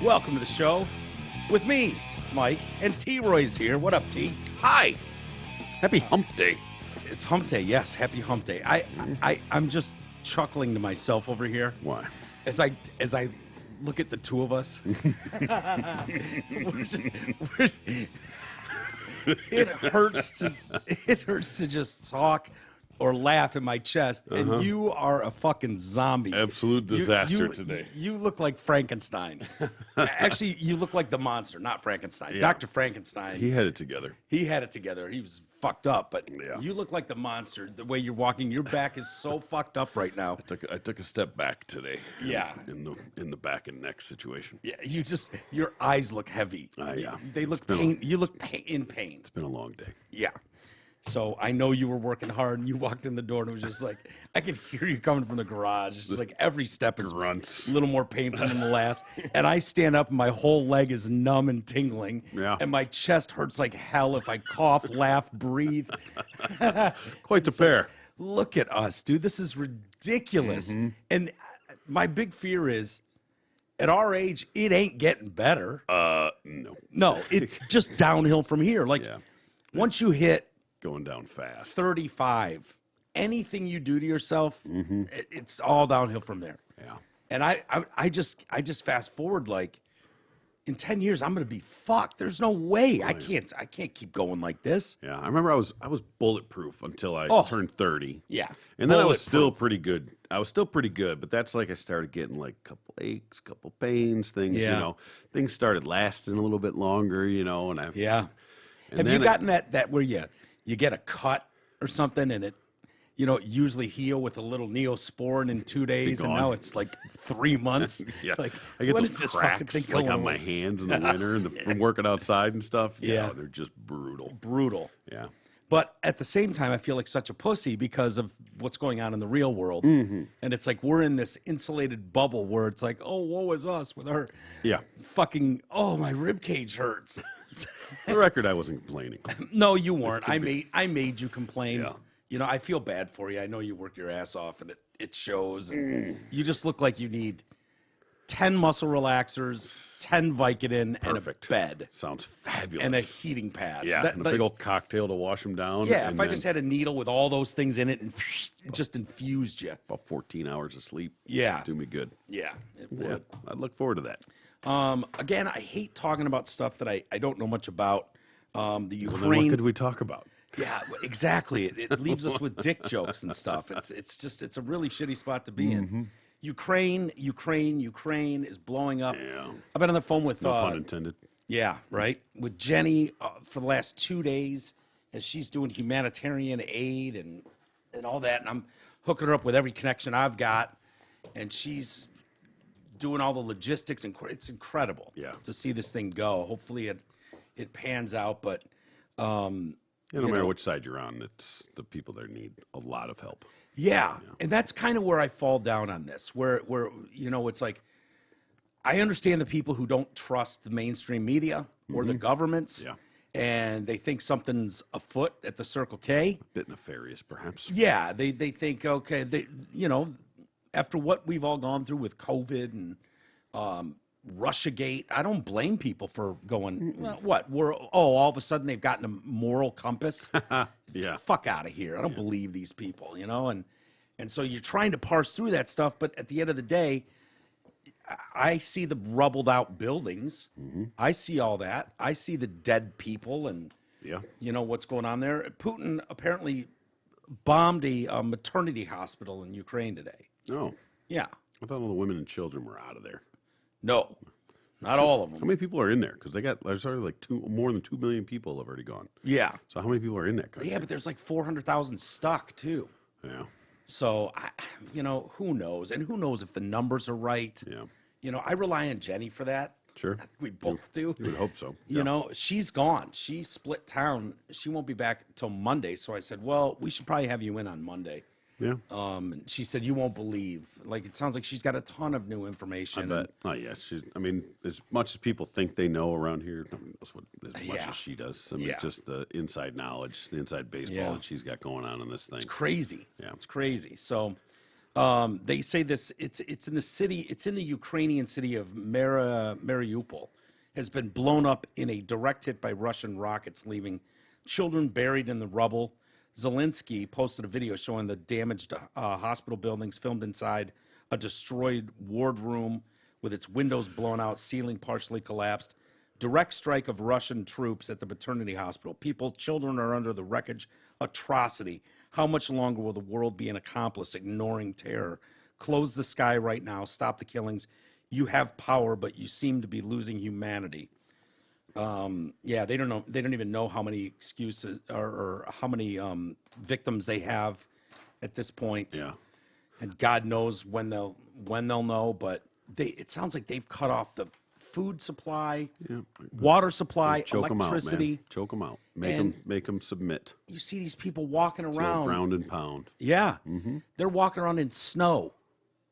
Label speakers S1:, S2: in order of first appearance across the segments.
S1: Welcome to the show with me, Mike, and T-Roy's here. What up, T?
S2: Hi. Happy Hump Day.
S1: It's Hump Day. Yes, happy Hump Day. I'm just chuckling to myself over here
S2: Why?
S1: as I look at the two of us. It hurts to just talk or laugh in my chest, and you are a fucking zombie.
S2: Absolute disaster today.
S1: You look like Frankenstein. Actually, you look like the monster, not Frankenstein.
S2: Yeah.
S1: Dr. Frankenstein.
S2: He had it together.
S1: He had it together. He was fucked up, but
S2: Yeah.
S1: you look like the monster. The way you're walking, your back is so fucked up right now.
S2: I took a step back today.
S1: Yeah.
S2: In the back and neck situation.
S1: Yeah, your eyes look heavy.
S2: Yeah.
S1: They look
S2: been a-
S1: pain. You look in pain.
S2: It's been a long day.
S1: Yeah. So I know you were working hard, and you walked in the door, and it was just like I could hear you coming from the garage. It's just like every step is
S2: Grunts.
S1: a little more painful than the last. And I stand up, and my whole leg is numb and tingling.
S2: Yeah.
S1: And my chest hurts like hell if I cough, laugh, breathe.
S2: Quite the pair.
S1: Look at us, dude. This is ridiculous. And my big fear is, at our age, it ain't getting better.
S2: No.
S1: No, it's just downhill from here. Like
S2: Yeah.
S1: once you hit
S2: Going down fast.
S1: 35, anything you do to yourself, it's all downhill from there.
S2: Yeah.
S1: And I just fast forward, like in 10 years I'm gonna be fucked. There's no way. I can't keep going like this.
S2: Yeah. I remember I was bulletproof until I
S1: Oh.
S2: turned 30.
S1: Yeah.
S2: And then I was still
S1: Bulletproof.
S2: pretty good. I was still pretty good, but that's like I started getting like a couple aches, couple pains, things,
S1: Yeah.
S2: Things started lasting a little bit longer, and I
S1: Yeah.
S2: And
S1: Have you
S2: then
S1: gotten that where you get a cut or something and it usually heal with a little Neosporin in 2 days, and
S2: gone.
S1: now it's like 3 months.
S2: Yeah,
S1: Like,
S2: I get
S1: what
S2: those
S1: is this fucking
S2: cracks
S1: thing
S2: like
S1: going
S2: on my
S1: on?
S2: hands in the winter and from working outside and stuff.
S1: Yeah.
S2: They're just brutal.
S1: Brutal.
S2: Yeah,
S1: But at the same time, I feel like such a pussy because of what's going on in the real world. And it's like we're in this insulated bubble where it's like, oh, woe is us with our
S2: yeah.
S1: fucking, oh, my rib cage hurts.
S2: For the record, I wasn't complaining.
S1: No, you weren't. I made you complain.
S2: Yeah.
S1: I feel bad for you. I know you work your ass off, and it shows. And you just look like you need 10 muscle relaxers, 10 Vicodin,
S2: Perfect.
S1: and a bed,
S2: Sounds fabulous.
S1: and a heating pad.
S2: yeah,
S1: That-
S2: and a
S1: like-
S2: big old cocktail to wash them down.
S1: yeah,
S2: and
S1: if I
S2: then
S1: just had a needle with all those things in it and it just infused you.
S2: about 14 hours of sleep,
S1: Yeah.
S2: do me good.
S1: Yeah, it
S2: Yeah,
S1: would.
S2: I'd look forward to that.
S1: Again, I hate talking about stuff that I don't know much about. The
S2: Well, then what
S1: Ukraine.
S2: could we talk about?
S1: Yeah, exactly. It leaves us with dick jokes and stuff. It's a really shitty spot to be in. Ukraine is blowing up.
S2: Yeah.
S1: I've been on the phone with
S2: No pun intended.
S1: yeah, right, with Jenny for the last 2 days as she's doing humanitarian aid and all that, and I'm hooking her up with every connection I've got, and she's doing all the logistics, and it's incredible.
S2: Yeah.
S1: to see this thing go. Hopefully it pans out, but.
S2: Yeah, no matter which side you're on, it's the people there need a lot of help.
S1: Yeah, and that's kind of where I fall down on this, where it's like I understand the people who don't trust the mainstream media or the governments,
S2: Yeah.
S1: and they think something's afoot at the Circle K.
S2: Bit nefarious, perhaps.
S1: Yeah, they think okay, after what we've all gone through with COVID and Russiagate, I don't blame people for going. Well, what all of a sudden they've gotten a moral compass.
S2: Yeah.
S1: Fuck out of here. I don't believe these people, and so you're trying to parse through that stuff, but at the end of the day, I see the rubbled out buildings. I see all that. I see the dead people and
S2: Yeah.
S1: what's going on there. Putin apparently bombed a maternity hospital in Ukraine today.
S2: Oh,
S1: Yeah.
S2: I thought all the women and children were out of there.
S1: No, not all of
S2: How
S1: them.
S2: many people are in there? Because there's already like more than 2 million people have already gone.
S1: Yeah.
S2: So how many people are in that country?
S1: Yeah, but there's like 400,000 stuck too.
S2: Yeah.
S1: So, who knows? And who knows if the numbers are right?
S2: Yeah.
S1: I rely on Jenny for that.
S2: Sure.
S1: I think we both do.
S2: You would hope so.
S1: She's gone. She split town. She won't be back until Monday. So I said, well, we should probably have you in on Monday.
S2: Yeah.
S1: And she said, you won't believe. Like, it sounds like she's got a ton of new
S2: I
S1: information.
S2: bet. Oh, yes. As much as people think they know around here, nobody knows as much
S1: Yeah.
S2: as she does.
S1: Yeah.
S2: Just the inside knowledge, the inside baseball
S1: Yeah.
S2: that she's got going on in this thing.
S1: It's crazy.
S2: Yeah.
S1: It's crazy. So, They say this. It's in the city. It's in the Ukrainian city of Mariupol. Has been blown up in a direct hit by Russian rockets, leaving children buried in the rubble. Zelensky posted a video showing the damaged hospital buildings, filmed inside a destroyed ward room with its windows blown out, ceiling partially collapsed. Direct strike of Russian troops at the maternity hospital. Children are under the wreckage. Atrocity. How much longer will the world be an accomplice ignoring terror? Close the sky right now. Stop the killings. You have power, but you seem to be losing humanity. Yeah, they don't know. They don't even know how many excuses or how many victims they have at this point.
S2: Yeah.
S1: And God knows when they'll know. But it sounds like they've cut off the food supply, water supply,
S2: Choke
S1: electricity.
S2: them out, man. Choke them out. Make them submit.
S1: You see these people walking
S2: So
S1: around.
S2: ground and pound.
S1: Yeah, they're walking around in snow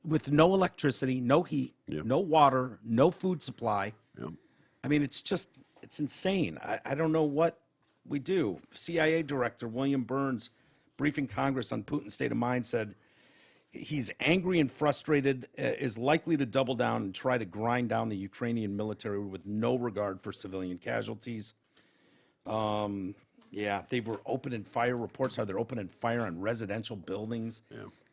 S1: with no electricity, no heat, no water, no food supply.
S2: Yeah.
S1: I mean, it's insane. I don't know what we do. CIA Director William Burns, briefing Congress on Putin's state of mind, said he's angry and frustrated, is likely to double down and try to grind down the Ukrainian military with no regard for civilian casualties. Yeah, they were opening fire. Reports are they're opening fire on residential buildings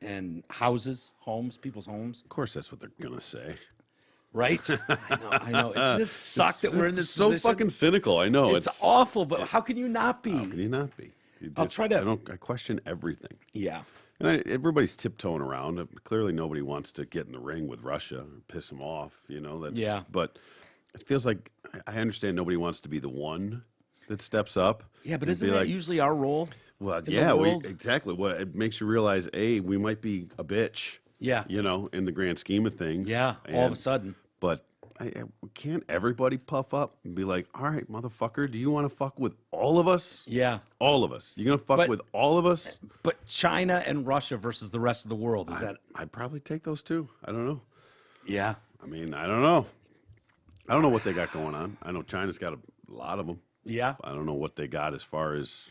S1: and houses, homes, people's homes.
S2: Of course, that's what they're gonna say.
S1: Right? I know. Isn't it suck that we're in this
S2: So
S1: position?
S2: fucking cynical. I know
S1: It's awful, but how can you not be?
S2: How can you not be?
S1: I'll try to-
S2: I question everything.
S1: Yeah.
S2: And everybody's tiptoeing around. Clearly, nobody wants to get in the ring with Russia, piss them off. That's,
S1: Yeah.
S2: But it feels like I understand nobody wants to be the one that steps up.
S1: Yeah, but
S2: and
S1: isn't
S2: be
S1: that
S2: like,
S1: usually our role?
S2: well,
S1: in the
S2: yeah,
S1: world?
S2: exactly. Well, it makes you realize, A, we might be a bitch.
S1: Yeah.
S2: In the grand scheme of things.
S1: Yeah, all of a sudden.
S2: But can't everybody puff up and be like, all right, motherfucker, do you want to fuck with all of us?
S1: Yeah.
S2: All of us. You going to fuck
S1: But-
S2: with all of us?
S1: But China and Russia versus the rest of the world, is that?
S2: I'd probably take those two. I don't know.
S1: Yeah.
S2: I mean, I don't know. I don't know what they got going on. I know China's got a lot of them.
S1: Yeah.
S2: I don't know what they got as far as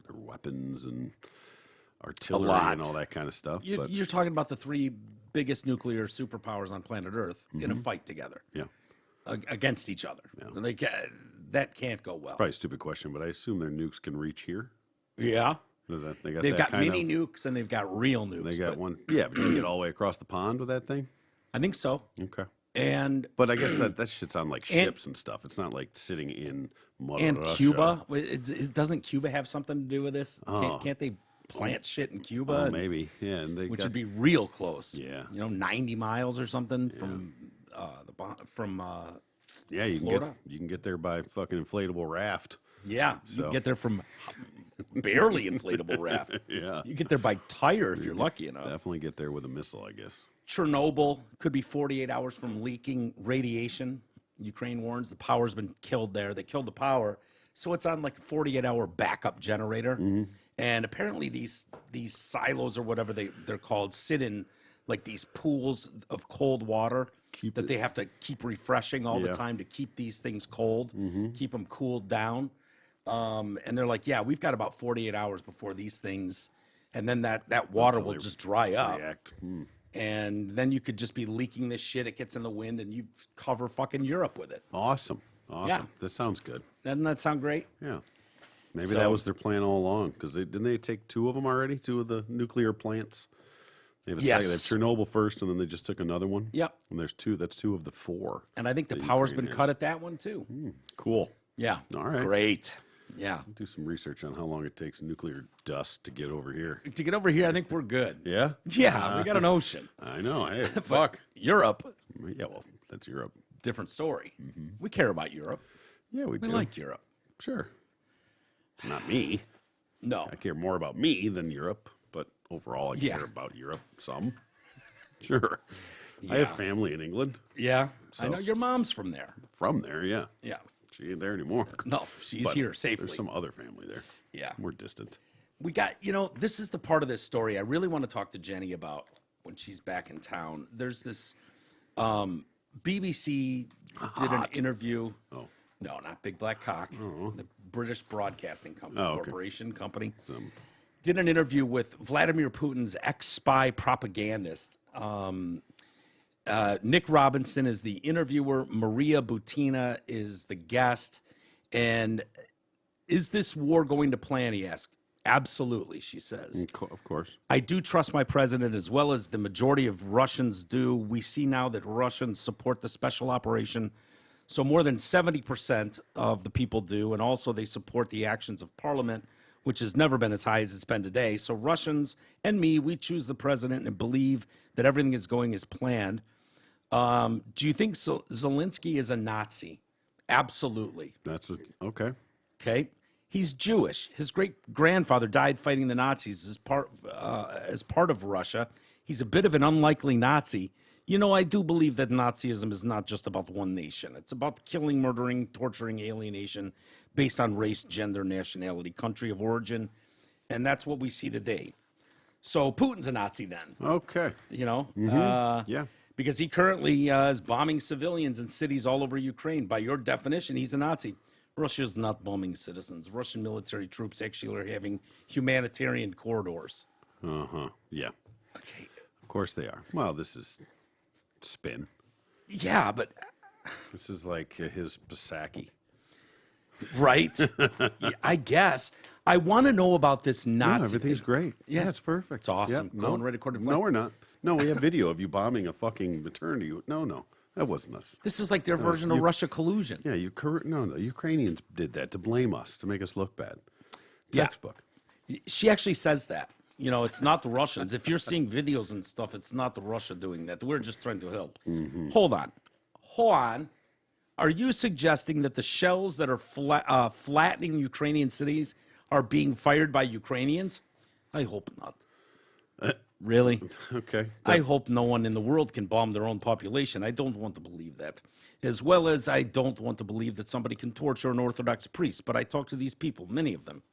S2: their weapons and artillery
S1: lot.
S2: and all that kind of stuff. But
S1: You're talking about the three biggest nuclear superpowers on planet Earth in a fight together
S2: yeah,
S1: against each other. That can't go well.
S2: probably a stupid question, but I assume their nukes can reach here.
S1: Yeah.
S2: They got
S1: They've
S2: that
S1: got
S2: kind
S1: mini
S2: of,
S1: nukes and they've got real nukes.
S2: They got
S1: but
S2: one. Yeah, but you get all the way across the pond with that thing.
S1: I think so.
S2: Okay.
S1: And
S2: But I guess that shit's on like ships and stuff. It's not like sitting in Mother
S1: and
S2: Russia.
S1: Cuba, doesn't Cuba have something to do with this?
S2: Oh.
S1: Can't they plant shit in Cuba?
S2: Oh,
S1: and-
S2: maybe. Yeah, and they
S1: which
S2: got,
S1: would be real close.
S2: Yeah.
S1: 90 miles or something from
S2: yeah,
S1: Florida?
S2: you can get there by fucking inflatable raft.
S1: yeah. You
S2: So-
S1: can get there from barely inflatable raft.
S2: Yeah.
S1: You get there by tire if you're lucky enough.
S2: Definitely get there with a missile, I guess.
S1: Chernobyl could be 48 hours from leaking radiation. Ukraine warns the power's been killed there. They killed the power, so it's on like a 48-hour backup generator. And apparently these silos or whatever they're called sit in like these pools of cold water that they have to keep refreshing all the
S2: Yeah.
S1: time to keep these things cold, keep them cooled down. And they're like, yeah, we've got about 48 hours before these things, and then that water will just dry up.
S2: React.
S1: And then you could just be leaking this shit. It gets in the wind, and you cover fucking Europe with it.
S2: Awesome.
S1: Yeah.
S2: That sounds good.
S1: Doesn't that sound great?
S2: Yeah. Maybe
S1: So-
S2: that was their plan all along. Because didn't they take two of them already? Two of the nuclear plants? They have a second. They have
S1: Yes.
S2: Chernobyl first, and then they just took another one.
S1: Yep.
S2: And there's two. That's two of the four.
S1: And I think the
S2: That
S1: power's
S2: Ukraine
S1: been
S2: has.
S1: cut at that one too.
S2: Cool.
S1: Yeah.
S2: All right.
S1: Great. Yeah.
S2: Do some research on how long it takes nuclear dust to get over here.
S1: To get over here, I think we're good.
S2: Yeah?
S1: Yeah, we got an ocean.
S2: I know. Hey,
S1: But
S2: fuck.
S1: Europe,
S2: Yeah, well, that's Europe.
S1: different story. We care about Europe.
S2: Yeah, we
S1: We
S2: do.
S1: like Europe.
S2: Sure. Not me.
S1: No.
S2: I care more about me than Europe, but overall, I
S1: Yeah.
S2: care about Europe some. Sure. I
S1: Yeah.
S2: have family in England.
S1: Yeah. I
S2: So-
S1: know your mom's from there.
S2: From there, yeah.
S1: Yeah.
S2: She ain't there anymore.
S1: No, she's
S2: But
S1: here safely.
S2: There's some other family there.
S1: Yeah.
S2: More distant.
S1: We got, this is the part of this story I really want to talk to Jenny about when she's back in town. There's this BBC did an interview.
S2: Oh.
S1: No, not Big Black Cock. The British Broadcasting Company,
S2: Oh, okay.
S1: Corporation Company. did an interview with Vladimir Putin's ex-spy propagandist. Nick Robinson is the interviewer. Maria Butina is the guest. And is this war going to plan, he asked. Absolutely, she says.
S2: Of course.
S1: I do trust my president as well as the majority of Russians do. We see now that Russians support the special operation. So more than 70% of the people do. And also they support the actions of parliament, which has never been as high as it's been today. So Russians and me, we choose the president and believe that everything is going as planned. Do you think Zelensky is a Nazi? Absolutely.
S2: Okay.
S1: Okay. He's Jewish. His great-grandfather died fighting the Nazis as part of Russia. He's a bit of an unlikely Nazi. You know, I do believe that Nazism is not just about one nation. It's about killing, murdering, torturing, alienation based on race, gender, nationality, country of origin. And that's what we see today. So Putin's a Nazi then,
S2: Okay.
S1: you know?
S2: Yeah.
S1: Because he currently is bombing civilians in cities all over Ukraine. By your definition, he's a Nazi. Russia's not bombing citizens. Russian military troops actually are having humanitarian corridors.
S2: Yeah.
S1: Okay.
S2: Of course they are. Well, this is spin.
S1: Yeah, but
S2: This is like his Psaki.
S1: right? Yeah, I guess. I want to know about this Nazi.
S2: Yeah, everything's
S1: thing.
S2: great.
S1: Yeah.
S2: It's perfect.
S1: It's awesome.
S2: Yep.
S1: Going right according to plan.
S2: No, we're not. No, we have video of you bombing a fucking maternity. No, that wasn't us.
S1: This is like their version of Russia collusion.
S2: Yeah, no, Ukrainians did that to blame us, to make us look bad.
S1: Yeah.
S2: Textbook.
S1: She actually says that. You know, it's not the Russians. If you're seeing videos and stuff, it's not the Russia doing that. We're just trying to help. Hold on. Are you suggesting that the shells that are flattening Ukrainian cities are being fired by Ukrainians? I hope not. Really?
S2: Okay.
S1: I hope no one in the world can bomb their own population. I don't want to believe that. As well as I don't want to believe that somebody can torture an Orthodox priest. But I talk to these people, many of them.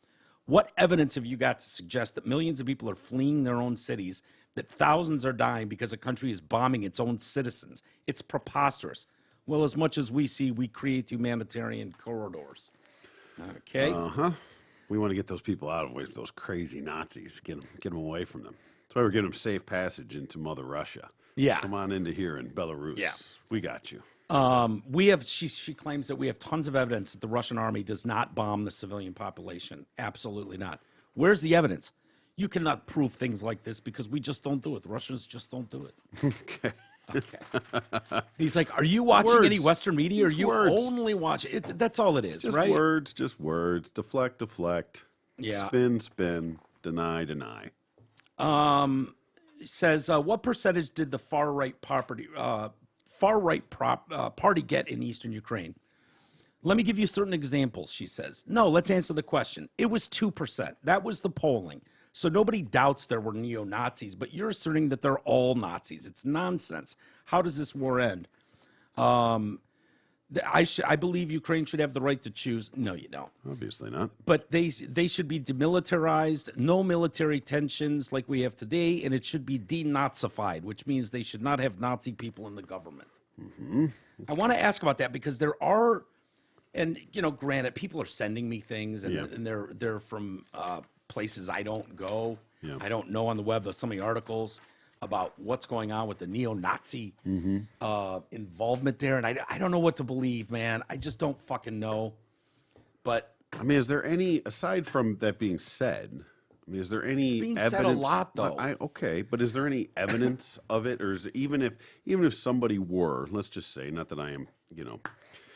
S1: What evidence have you got to suggest that millions of people are fleeing their own cities, that thousands are dying because a country is bombing its own citizens? It's preposterous. Well, as much as we see, we create humanitarian corridors. Okay?
S2: We want to get those people out of the way, those crazy Nazis. Get them away from them. That's why we're giving them safe passage into Mother Russia.
S1: Yeah.
S2: Come on into here in Belarus.
S1: Yeah.
S2: We got you.
S1: We have. She claims that we have tons of evidence that the Russian army does not bomb the civilian population. Absolutely not. Where's the evidence? You cannot prove things like this because we just don't do it. The Russians just don't do it.
S2: Okay.
S1: Okay. He's like, are you watching any
S2: Words.
S1: Western media? Or are
S2: It's
S1: you
S2: words.
S1: only watching it? That's all it is,
S2: Just
S1: right?
S2: words, just words. Deflect.
S1: Yeah.
S2: Spin. Deny.
S1: Says, what percentage did the far-right party get in eastern Ukraine? Let me give you certain examples, she says. No, let's answer the question. It was 2%. That was the polling. So nobody doubts there were neo-Nazis, but you're asserting that they're all Nazis. It's nonsense. How does this war end? I believe Ukraine should have the right to choose. No, you don't.
S2: Obviously not.
S1: But they should be demilitarized, no military tensions like we have today, and it should be denazified, which means they should not have Nazi people in the government. I want to ask about that because there are, and you know, granted, people are sending me things, and,
S2: Yeah.
S1: and they're from places I don't go.
S2: Yeah.
S1: I don't know on the web. There's so many articles about what's going on with the neo-Nazi involvement there, and I don't know what to believe, man. I just don't fucking know. But
S2: I mean, is there any, aside from that being said, I mean, is there any
S1: being
S2: evidence?
S1: said a lot, though.
S2: Okay, but is there any evidence of it, or is it, even if somebody were, let's just say, not that I am,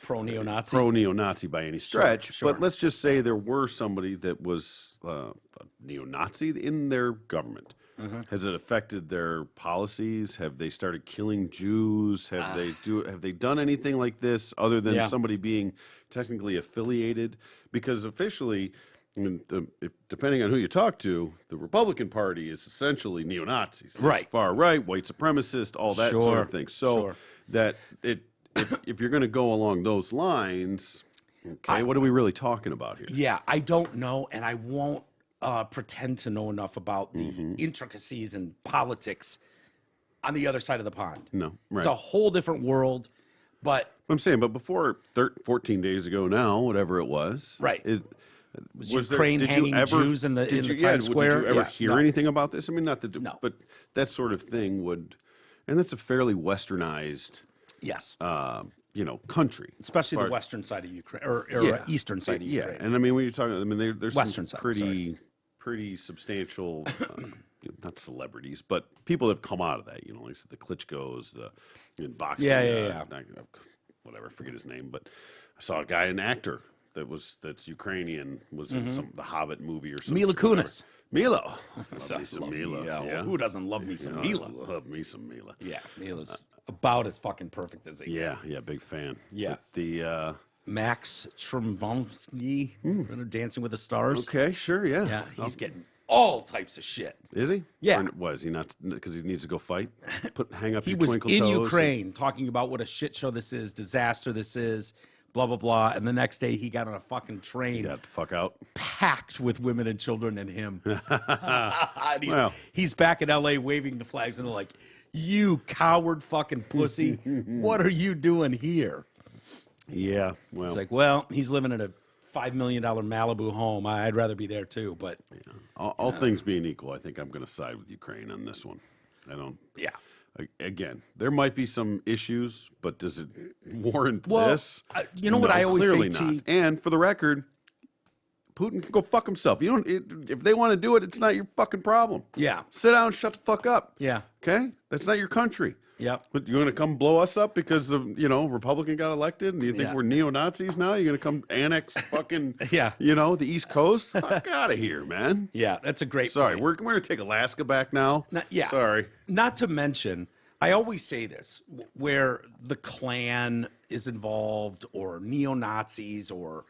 S1: pro neo-Nazi.
S2: pro neo-Nazi by any stretch,
S1: sure.
S2: but let's just say there were somebody that was a neo-Nazi in their government. Has it affected their policies? Have they started killing Jews? Have they done anything like this other than
S1: Yeah.
S2: somebody being technically affiliated? Because officially, I mean, depending on who you talk to, the Republican Party is essentially neo-Nazis. It's
S1: Right.
S2: far right, white supremacist, all that sort
S1: Sure,
S2: of thing. So
S1: sure.
S2: that if you're going to go along those lines, okay, what are we really talking about here?
S1: Yeah, I don't know, and I won't pretend to know enough about the intricacies and politics on the other side of the pond.
S2: No, right.
S1: It's a whole different world, but
S2: I'm saying, but before 14 days ago now, whatever it was,
S1: Right. Was Ukraine
S2: did
S1: hanging
S2: you ever,
S1: Jews in the
S2: did
S1: in
S2: you,
S1: the
S2: yeah,
S1: Times Square?
S2: Did you ever
S1: Yeah,
S2: hear
S1: no.
S2: anything about this? I mean, not that,
S1: No.
S2: but that sort of thing would, and that's a fairly westernized,
S1: Yes,
S2: country.
S1: especially the
S2: But-
S1: western side of Ukraine or eastern side of
S2: Yeah,
S1: Ukraine.
S2: and I mean, when you're talking, I mean, there's
S1: Western
S2: some
S1: side,
S2: pretty substantial, not celebrities, but people that have come out of that. Like I said, the Klitschko's, in boxing.
S1: Yeah.
S2: Whatever, I forget his name, but I saw a guy, an actor that's Ukrainian, was in the Hobbit movie or something.
S1: Mila Kunis.
S2: Mila, love me some
S1: Love
S2: Mila.
S1: Mila.
S2: Yeah,
S1: Who doesn't love me some Mila?
S2: Love me some Mila.
S1: Yeah, Mila's about as fucking perfect as they get.
S2: Yeah, big fan.
S1: Yeah.
S2: But the
S1: Max Tremvonsky, Dancing with the Stars.
S2: okay, sure, yeah.
S1: Yeah, he's getting all types of shit.
S2: Is he?
S1: Yeah.
S2: Or was he not? Because he needs to go fight. Hang up
S1: He
S2: your
S1: was
S2: twinkle
S1: in
S2: toes.
S1: Ukraine talking about what a shit show this is, disaster this is, blah blah blah. And the next day he got on a fucking train
S2: Got the fuck out.
S1: packed with women and children and him. And
S2: Well.
S1: he's back in LA waving the flags and they're like, "You coward fucking pussy. What are you doing here?"
S2: Yeah. Well,
S1: It's like, well, he's living in a $5 million Malibu home. I'd rather be there too, but
S2: all things being equal, I think I'm going to side with Ukraine on this one. I don't.
S1: yeah.
S2: Again, there might be some issues, but does it warrant
S1: Well,
S2: this?
S1: you know what
S2: No,
S1: I always
S2: clearly
S1: say,
S2: not.
S1: T?
S2: And for the record, Putin can go fuck himself. You don't. If they want to do it, it's not your fucking problem.
S1: Yeah.
S2: Sit down, and shut the fuck up.
S1: Yeah.
S2: Okay, that's not your country.
S1: Yep.
S2: But you're going to come blow us up because of Republican got elected, and you think
S1: Yeah.
S2: we're neo Nazis now? You're going to come annex fucking
S1: Yeah.
S2: the East Coast? Fuck out of here, man.
S1: Yeah, that's a great
S2: Sorry,
S1: point.
S2: we're going to take Alaska back now.
S1: Yeah.
S2: Sorry.
S1: Not to mention, I always say this, where the Klan is involved or neo-Nazis or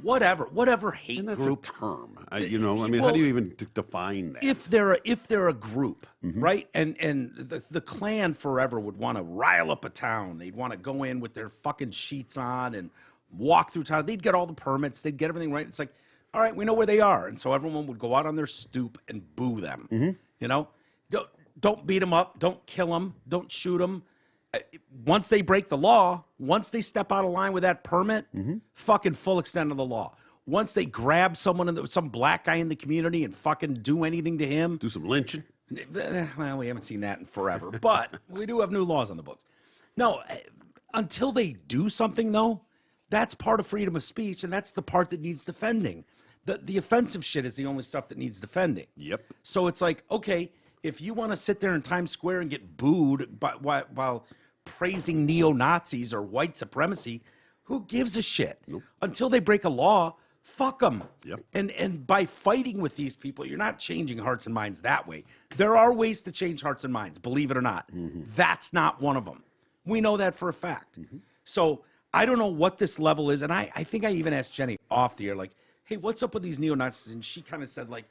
S1: whatever hate
S2: And that's
S1: group.
S2: a term. I mean, how
S1: Well,
S2: do you even define that?
S1: If they're a group, right? And the Klan forever would want to rile up a town. They'd want to go in with their fucking sheets on and walk through town. They'd get all the permits. They'd get everything right. It's like, all right, we know where they are, and so everyone would go out on their stoop and boo them. Don't beat them up. Don't kill them. Don't shoot them. Once they break the law, once they step out of line with that permit, fucking full extent of the law. Once they grab some black guy in the community and fucking do anything to him,
S2: Do some lynching?
S1: well, we haven't seen that in forever, but we do have new laws on the books. No, until they do something, though, that's part of freedom of speech, and that's the part that needs defending. The offensive shit is the only stuff that needs defending.
S2: Yep.
S1: So it's like, okay, if you want to sit there in Times Square and get booed while praising neo-Nazis or white supremacy, who gives a shit? Until they break a law, fuck them.
S2: Yep.
S1: And by fighting with these people, you're not changing hearts and minds that way. There are ways to change hearts and minds, believe it or not. That's not one of them. We know that for a fact. So I don't know what this level is. And I think I even asked Jenny off the air, like, hey, what's up with these neo-Nazis? And she kind of said, like,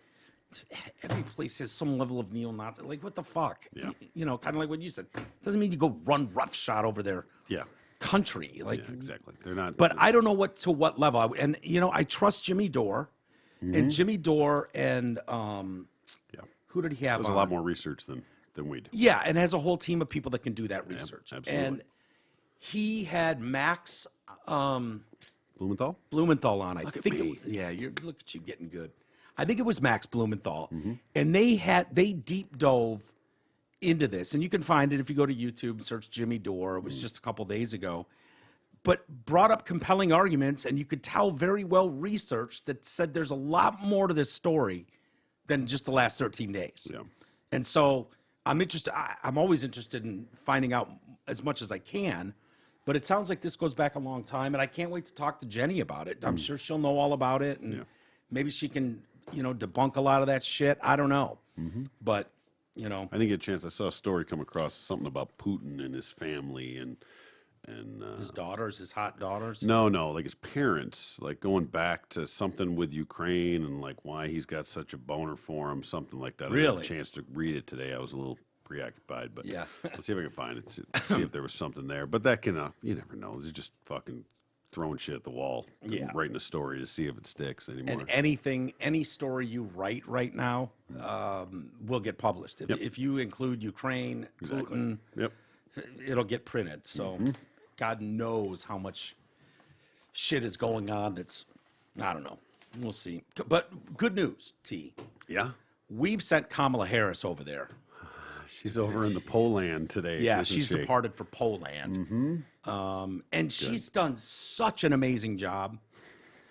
S1: every place has some level of neo-Nazi. Like, what the fuck?
S2: Yeah.
S1: Kind of like what you said. Doesn't mean you go run roughshod over their
S2: Yeah.
S1: country. Like,
S2: Yeah, exactly. They're not.
S1: but I don't know to what level. And I trust Jimmy Dore, and Jimmy Dore, and
S2: yeah.
S1: who did he have?
S2: There's a
S1: on?
S2: lot more research than we do.
S1: Yeah, and has a whole team of people that can do that research.
S2: absolutely.
S1: And he had Max
S2: Blumenthal?
S1: Blumenthal on. I
S2: Look at
S1: think.
S2: me.
S1: Look at you getting good. I think it was Max Blumenthal, and they deep dove into this, and you can find it if you go to YouTube and search Jimmy Dore. It was just a couple days ago, but brought up compelling arguments, and you could tell very well researched that said there's a lot more to this story than just the last 13 days.
S2: Yeah.
S1: And so I'm interested. I'm always interested in finding out as much as I can. But it sounds like this goes back a long time, and I can't wait to talk to Jenny about it. I'm sure she'll know all about it, and maybe she can, debunk a lot of that shit. I don't know, but
S2: I didn't get a chance. I saw a story come across something about Putin and his family and
S1: his daughters, his hot daughters.
S2: no, like his parents, like going back to something with Ukraine and like why he's got such a boner for him, something like that. I didn't have
S1: Really?
S2: a chance to read it today. I was a little preoccupied, but
S1: Yeah.
S2: let's see if I can find it. See if there was something there. But that can, you never know. They're just fucking throwing shit at the wall,
S1: Yeah.
S2: writing a story to see if it sticks anymore.
S1: And any story you write right now will get published. If you include Ukraine, Putin,
S2: Yep.
S1: it'll get printed. So God knows how much shit is going on that's, I don't know. We'll see. But good news, T.
S2: Yeah.
S1: We've sent Kamala Harris over there.
S2: She's over in the Poland today.
S1: Yeah,
S2: isn't
S1: she's
S2: she?
S1: departed for Poland. And she's done such an amazing job.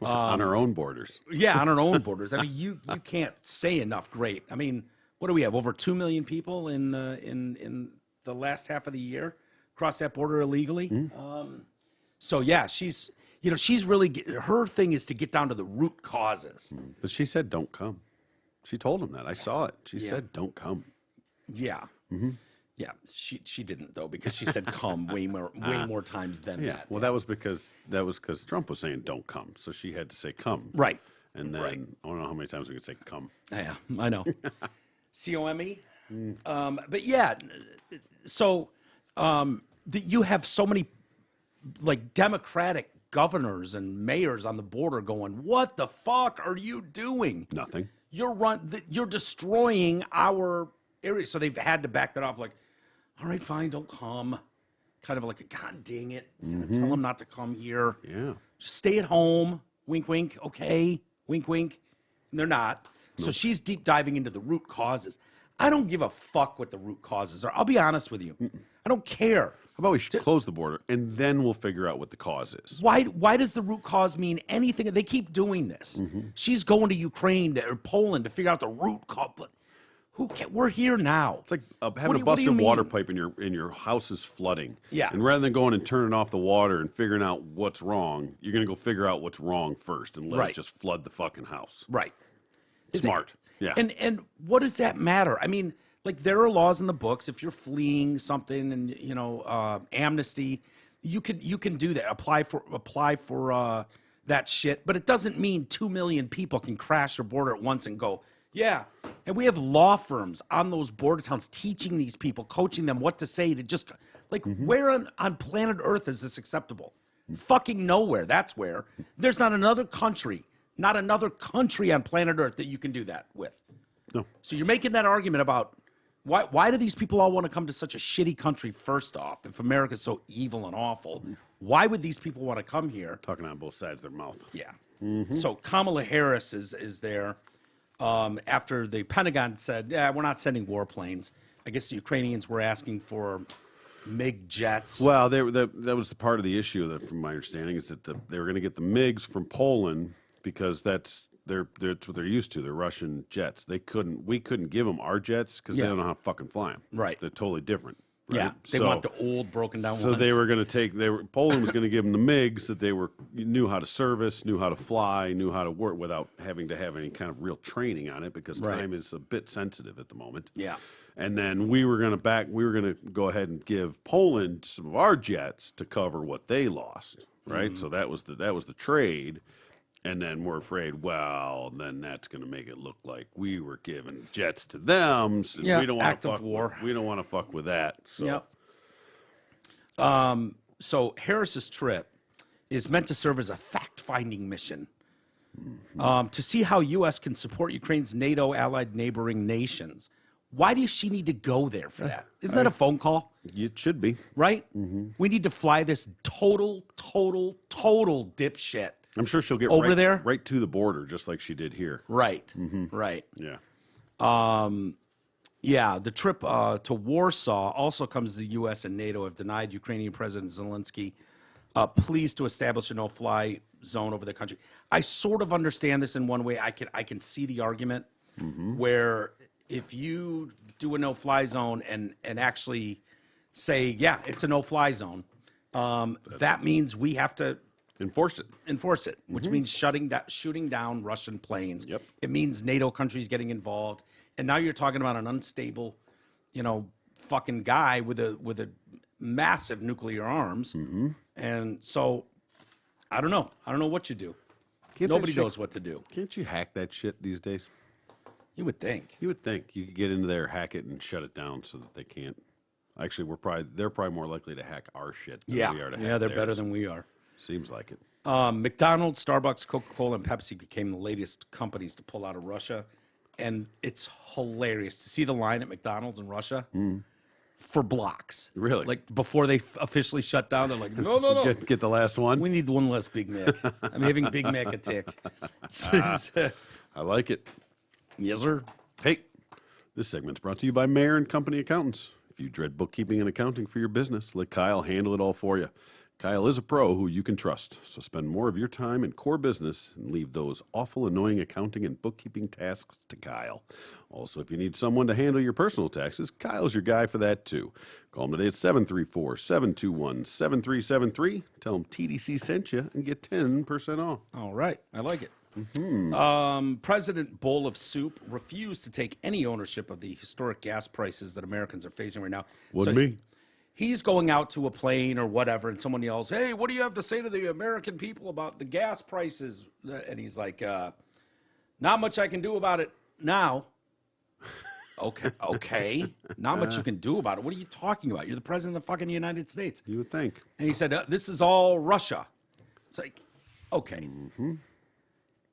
S2: On her own borders.
S1: Yeah, on her own borders. I mean, you can't say enough great. I mean, what do we have? Over 2 million people in the last half of the year cross that border illegally. So yeah, she's really her thing is to get down to the root causes.
S2: But she said, "Don't come." She told him that. I saw it. She said, "Don't come."
S1: Yeah. Yeah, she didn't though, because she said come way more times than
S2: Yeah.
S1: that.
S2: Well, that was because Trump was saying, "Don't come," so she had to say, "Come."
S1: Right.
S2: And then
S1: Right.
S2: I don't know how many times we could say, "Come."
S1: Yeah, I know. COME. But yeah, so you have so many like Democratic governors and mayors on the border going, "What the fuck are you doing?
S2: Nothing.
S1: You're destroying our area." So they've had to back that off. Like, all right, fine, don't come. Kind of like, God dang it, tell them not to come here.
S2: Yeah.
S1: Just stay at home. Wink, wink. Okay. Wink, wink. And they're not. So she's deep diving into the root causes. I don't give a fuck what the root causes are. I'll be honest with you. I don't care.
S2: How about we should close the border and then we'll figure out what the cause is?
S1: Why does the root cause mean anything? They keep doing this. She's going to Ukraine or Poland to figure out the root cause. But we're here now.
S2: It's like having
S1: What
S2: a
S1: do
S2: busted
S1: you
S2: water
S1: mean?
S2: pipe in your house is flooding.
S1: Yeah.
S2: And rather than going and turning off the water and figuring out what's wrong, you're going to go figure out what's wrong first and let
S1: Right.
S2: it just flood the fucking house.
S1: Right.
S2: Smart. Yeah.
S1: And what does that matter? I mean, like there are laws in the books. If you're fleeing something and amnesty, you can do that. Apply for that shit. But it doesn't mean 2 million people can crash your border at once and go, yeah. And we have law firms on those border towns teaching these people, coaching them what to say to just like where on planet Earth is this acceptable? Fucking nowhere. That's where. There's not another country on planet Earth that you can do that with.
S2: No.
S1: So you're making that argument about why do these people all want to come to such a shitty country first off? If America's so evil and awful, why would these people want to come here?
S2: Talking on both sides of their mouth.
S1: Yeah. So Kamala Harris is there after the Pentagon said, yeah, we're not sending warplanes. I guess the Ukrainians were asking for MiG jets.
S2: Well, that was the part of the issue, that, from my understanding, is that they were going to get the MiGs from Poland because that's what they're used to. They're Russian jets. We couldn't give them our jets because they don't know how to fucking fly them.
S1: Right.
S2: They're totally different. Right?
S1: Yeah, they want the old broken down
S2: So
S1: ones.
S2: they were going to take. Poland was going to give them the MiGs that knew how to service, knew how to fly, knew how to work without having to have any kind of real training on it because
S1: Right.
S2: time is a bit sensitive at the moment.
S1: Yeah.
S2: And then we were going to go ahead and give Poland some of our jets to cover what they lost, right? So that was the trade. And then we're afraid, well, then that's going to make it look like we were giving jets to them. So
S1: Yeah,
S2: we don't want
S1: act
S2: to
S1: of
S2: fuck
S1: war.
S2: We don't want to fuck with that. So.
S1: Yep. So Harris's trip is meant to serve as a fact-finding mission to see how U.S. can support Ukraine's NATO allied neighboring nations. Why does she need to go there for that? Isn't that a phone call?
S2: It should be.
S1: Right? We need to fly this total dipshit.
S2: I'm sure she'll get
S1: Over there?
S2: right to the border, just like she did here.
S1: Right. Right.
S2: Yeah.
S1: Yeah, the trip to Warsaw also comes as the U.S. and NATO have denied Ukrainian President Zelensky pleas to establish a no-fly zone over the country. I sort of understand this in one way. I can see the argument where if you do a no-fly zone and actually say, yeah, it's a no-fly zone, that means we have to
S2: Enforce it.
S1: which means shooting down Russian planes.
S2: Yep.
S1: It means NATO countries getting involved. And now you're talking about an unstable, fucking guy with a massive nuclear arms. And so I don't know. I don't know what you do. Nobody knows what to do.
S2: Can't you hack that shit these days?
S1: You would think.
S2: You would think you could get into there, hack it, and shut it down so that they can't. Actually, they're probably more likely to hack our shit than we are to hack
S1: they're
S2: theirs.
S1: better than we are.
S2: Seems like it.
S1: McDonald's, Starbucks, Coca-Cola, and Pepsi became the latest companies to pull out of Russia. And it's hilarious to see the line at McDonald's in Russia. for blocks.
S2: Really?
S1: Like before they officially shut down, they're like, no.
S2: Get the last one.
S1: We need one less Big Mac. I'm having Big Mac attack.
S2: I like it.
S1: Yes, sir.
S2: Hey, this segment's brought to you by Mayer and Company Accountants. If you dread bookkeeping and accounting for your business, let Kyle handle it all for you. Kyle is a pro who you can trust, so spend more of your time in core business and leave those awful, annoying accounting and bookkeeping tasks to Kyle. Also, if you need someone to handle your personal taxes, Kyle's your guy for that too. Call him today at 734-721-7373. Tell him TDC sent you and get 10% off.
S1: All right. I like it. President Bowl of Soup refused to take any ownership of the historic gas prices that Americans are facing right now.
S2: Wasn't me.
S1: He's going out to a plane or whatever, and someone yells, "Hey, what do you have to say to the American people about the gas prices?" And he's like, "Not much I can do about it now." Okay. Not much you can do about it. What are you talking about? You're the president of the fucking United States.
S2: You would think.
S1: And he said, "This is all Russia." It's like, okay.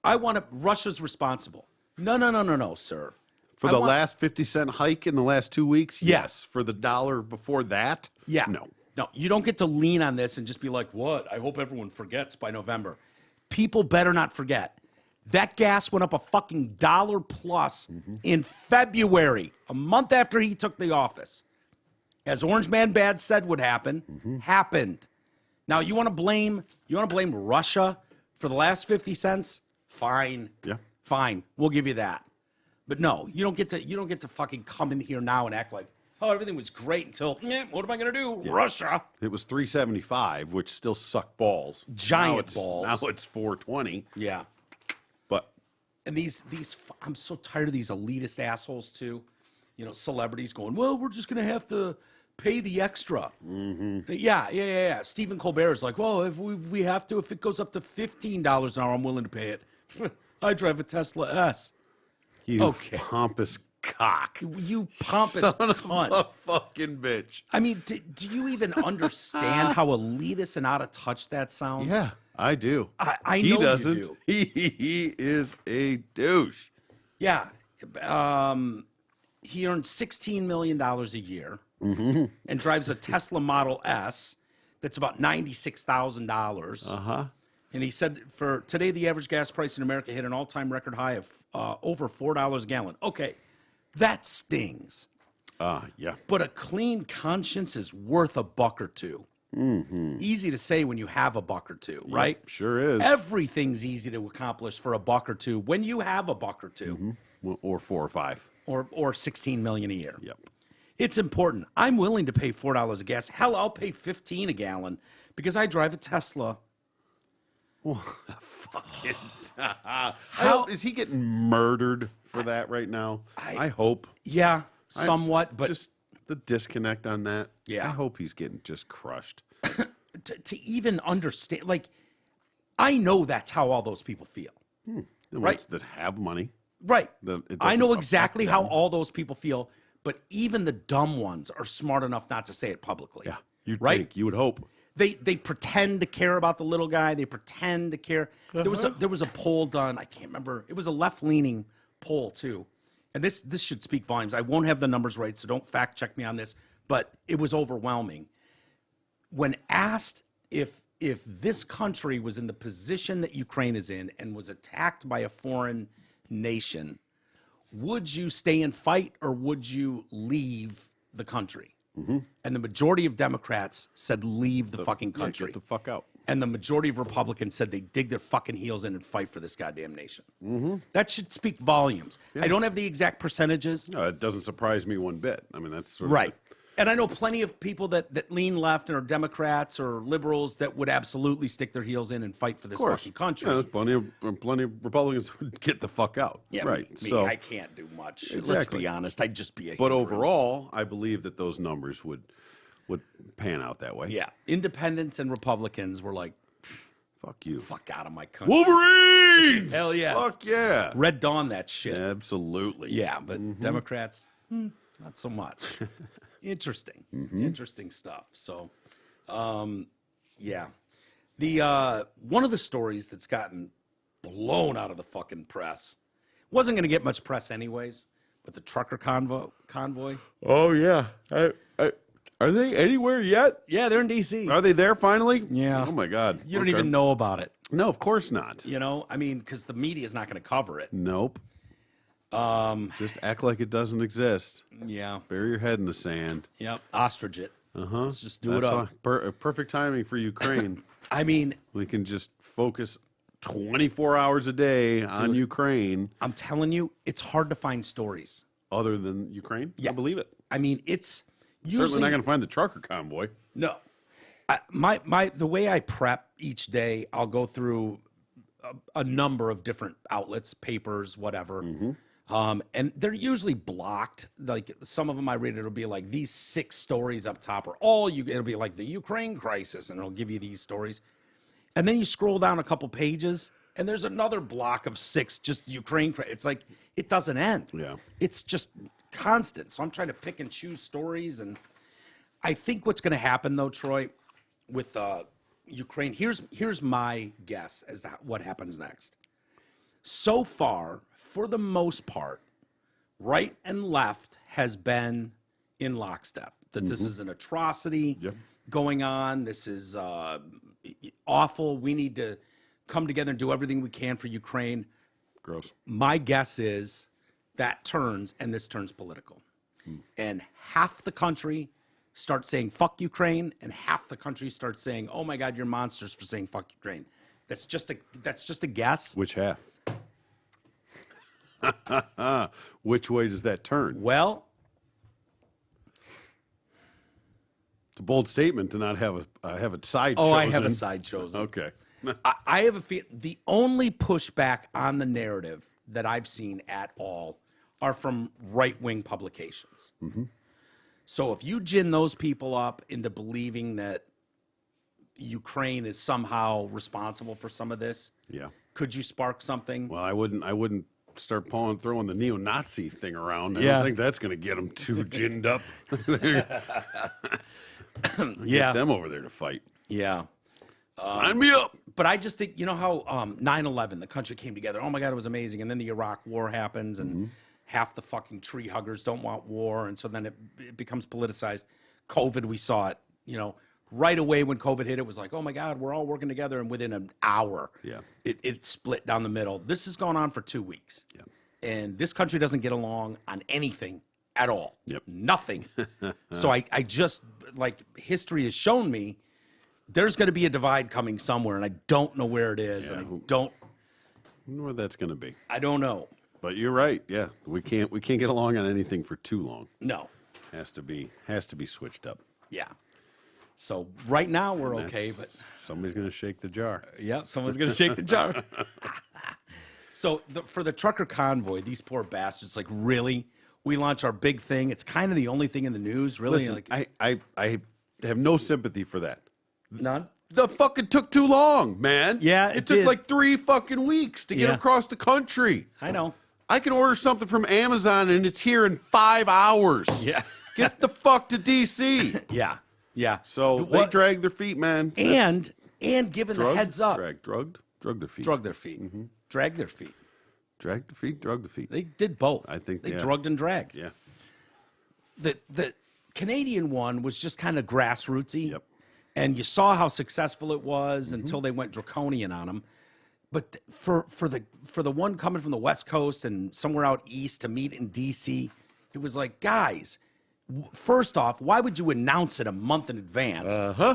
S1: I want to. Russia's responsible. No, sir.
S2: For the last 50-cent hike in the last 2 weeks?
S1: Yeah.
S2: Yes. For the dollar before that?
S1: Yeah.
S2: No.
S1: No, you don't get to lean on this and just be like, what? I hope everyone forgets by November. People better not forget. That gas went up a fucking dollar plus in February, a month after he took the office. As Orange Man Bad said would happen, happened. Now, you want to blame Russia for the last 50 cents? Fine.
S2: Yeah.
S1: Fine. We'll give you that. But no, you don't get to fucking come in here now and act like, oh, everything was great until, what am I going to do? Yeah. Russia.
S2: It was $3.75, which still sucked balls.
S1: Giant balls.
S2: Now it's $4.20.
S1: Yeah.
S2: But
S1: and these I'm so tired of these elitist assholes too. You know, celebrities going, well, we're just going to have to pay the extra. Yeah. Stephen Colbert is like, well, if we have to, if it goes up to $15 an hour, I'm willing to pay it. I drive a Tesla S.
S2: You pompous cock.
S1: You pompous
S2: Son
S1: cunt.
S2: of a fucking bitch.
S1: I mean, do you even understand how elitist and out of touch that sounds?
S2: Yeah, I do.
S1: I
S2: he
S1: know
S2: doesn't.
S1: you do.
S2: He is a douche.
S1: Yeah. He earns $16 million a year and drives a Tesla Model S that's about $96,000. And he said for today, the average gas price in America hit an all-time record high of over $4 a gallon. Okay, that stings.
S2: Yeah.
S1: But a clean conscience is worth a buck or two. Easy to say when you have a buck or two, right?
S2: Sure is.
S1: Everything's easy to accomplish for a buck or two when you have a buck or two.
S2: Or 4 or 5.
S1: Or 16 million a year.
S2: Yep.
S1: It's important. I'm willing to pay $4 a gas. Hell, I'll pay 15 a gallon because I drive a Tesla.
S2: Fucking. How is he getting murdered for that right now? I hope.
S1: Yeah, somewhat, but
S2: just the disconnect on that.
S1: Yeah.
S2: I hope he's getting just crushed.
S1: to even understand, like, I know that's how all those people feel.
S2: Right. That have money.
S1: Right. I know
S2: doesn't
S1: exactly
S2: affect
S1: how
S2: them.
S1: all those people feel, but even the dumb ones are smart enough not to say it publicly.
S2: Yeah. You'd
S1: Right?
S2: think. You would hope.
S1: They pretend to care about the little guy. They pretend to care. There was a poll done. I can't remember. It was a left-leaning poll too, and this should speak volumes. I won't have the numbers right, so don't fact check me on this. But it was overwhelming. When asked if this country was in the position that Ukraine is in and was attacked by a foreign nation, would you stay and fight or would you leave the country? And the majority of Democrats said leave the fucking country.
S2: Get the fuck out.
S1: And the majority of Republicans said they dig their fucking heels in and fight for this goddamn nation. That should speak volumes. I don't have the exact percentages.
S2: No, it doesn't surprise me one bit. I mean, that's sort of
S1: Right. And I know plenty of people that lean left and are Democrats or liberals that would absolutely stick their heels in and fight for this fucking country.
S2: Yeah, there's plenty of Republicans who would get the fuck out.
S1: Yeah,
S2: right.
S1: me,
S2: so,
S1: I can't do much. Let's
S2: Exactly.
S1: be honest. I'd just be a
S2: but
S1: hindrance.
S2: overall, I believe that those numbers would pan out that way.
S1: Yeah. Independents and Republicans were like,
S2: Fuck you.
S1: fuck out of my country.
S2: Wolverines!
S1: Hell yes.
S2: Fuck yeah.
S1: Red Dawn that shit.
S2: Absolutely.
S1: Yeah, but Democrats, not so much. Interesting. Interesting stuff. So, yeah. The one of the stories that's gotten blown out of the fucking press wasn't going to get much press anyways, but the trucker convoy.
S2: Oh yeah. Are they anywhere yet?
S1: Yeah, they're in D.C.
S2: Are they there finally?
S1: Yeah.
S2: Oh my God.
S1: You don't
S2: Okay.
S1: even know about it.
S2: No, of course not.
S1: You know, I mean, because the media is not going to cover it.
S2: Nope. Just act like it doesn't exist.
S1: Yeah.
S2: Bury your head in the sand.
S1: Yep. Ostrich it. Let's just do it
S2: That's
S1: up.
S2: perfect timing for Ukraine.
S1: I mean,
S2: We can just focus 24 hours a day on Ukraine.
S1: I'm telling you, it's hard to find stories.
S2: Other than Ukraine?
S1: Yeah.
S2: I believe it.
S1: I mean, it's
S2: Certainly
S1: usually
S2: not going to find the trucker convoy.
S1: no. The way I prep each day, I'll go through a number of different outlets, papers, whatever. And they're usually blocked. Like some of them I read, it'll be like these 6 stories up top, or it'll be like the Ukraine crisis, and it'll give you these stories. And then you scroll down a couple pages, and there's another block of 6 just Ukraine. It's like it doesn't end.
S2: Yeah.
S1: It's just constant. So I'm trying to pick and choose stories, and I think what's going to happen though, Troy, with Ukraine. Here's my guess as to what happens next. So far, for the most part, right and left has been in lockstep. That this is an atrocity going on. This is awful. We need to come together and do everything we can for Ukraine.
S2: Gross.
S1: My guess is that turns, and this turns political. And half the country starts saying fuck Ukraine, and half the country starts saying, "Oh my God, you're monsters for saying fuck Ukraine." That's just a guess.
S2: Which half? Which way does that turn?
S1: Well,
S2: It's a bold statement to not have a side.
S1: oh, I have a
S2: chosen.
S1: side chosen.
S2: Okay.
S1: I have a feel. The only pushback on the narrative that I've seen at all are from right-wing publications. So if you gin those people up into believing that Ukraine is somehow responsible for some of this,
S2: Yeah.
S1: could you spark something?
S2: Well, I wouldn't start throwing the neo-Nazi thing around. I
S1: Yeah.
S2: don't think that's going to get them too ginned up.
S1: Yeah,
S2: Get them over there to fight.
S1: yeah.
S2: Sign me up.
S1: But I just think, you know how 9/11, the country came together. Oh my God, it was amazing. And then the Iraq War happens, and half the fucking tree huggers don't want war, and so then it becomes politicized. COVID, we saw it. You know, right away when COVID hit, it was like, oh my God, we're all working together, and within an hour,
S2: Yeah.
S1: it split down the middle. This has gone on for 2 weeks,
S2: Yeah.
S1: and this country doesn't get along on anything at all.
S2: Yep.
S1: Nothing. So I just, like, history has shown me there's going to be a divide coming somewhere, and I don't know where it is,
S2: Yeah.
S1: and I
S2: wonder where that's going to be.
S1: don't know.
S2: But you're right. Yeah, we can't get along on anything for too long.
S1: No.
S2: Has to be switched up.
S1: Yeah. So right now we're okay, but
S2: Somebody's going to shake the jar.
S1: yeah, someone's going to shake the jar. So for the trucker convoy, these poor bastards, like, really, we launch our big thing. It's kind of the only thing in the news, really.
S2: Listen,
S1: like,
S2: I have no sympathy for that.
S1: none.
S2: The fucking took too long, man.
S1: Yeah,
S2: it
S1: it
S2: took
S1: did.
S2: like 3 fucking weeks to get
S1: Yeah.
S2: across the country.
S1: I know.
S2: I can order something from Amazon and it's here in 5 hours.
S1: Yeah.
S2: Get the fuck to DC.
S1: Yeah. Yeah.
S2: So they drag their feet, man.
S1: and given the heads up,
S2: Drug their feet.
S1: drug their feet, drag their feet.
S2: Drag the feet, drug the feet.
S1: They did both.
S2: I think,
S1: they
S2: yeah.
S1: drugged and dragged.
S2: Yeah.
S1: The Canadian one was just kind of grassrootsy.
S2: Yep.
S1: And you saw how successful it was until they went draconian on them. But for the one coming from the West Coast and somewhere out east to meet in DC, it was like, guys, first off, why would you announce it a month in advance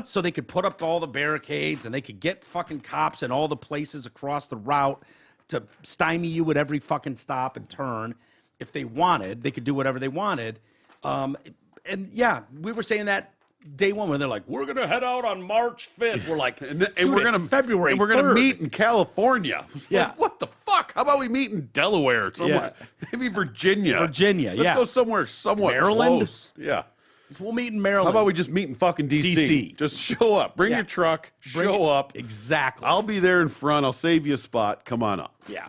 S1: so they could put up all the barricades and they could get fucking cops in all the places across the route to stymie you at every fucking stop and turn? If they wanted, they could do whatever they wanted. And yeah, we were saying that day one when they're like, we're gonna head out on March 5th. We're like,
S2: And
S1: dude,
S2: we're
S1: it's
S2: gonna
S1: February.
S2: And we're gonna
S1: 3rd.
S2: meet in California. It's
S1: Yeah.
S2: like, what the fuck? How about we meet in Delaware somewhere? Maybe Virginia.
S1: Virginia,
S2: Let's
S1: yeah.
S2: go somewhere somewhat
S1: Maryland?
S2: close. Yeah.
S1: We'll meet in Maryland.
S2: How about we just meet in fucking DC?
S1: DC.
S2: Just show up. Bring
S1: Yeah.
S2: your truck. Show up.
S1: Exactly.
S2: I'll be there in front. I'll save you a spot. Come on up.
S1: Yeah.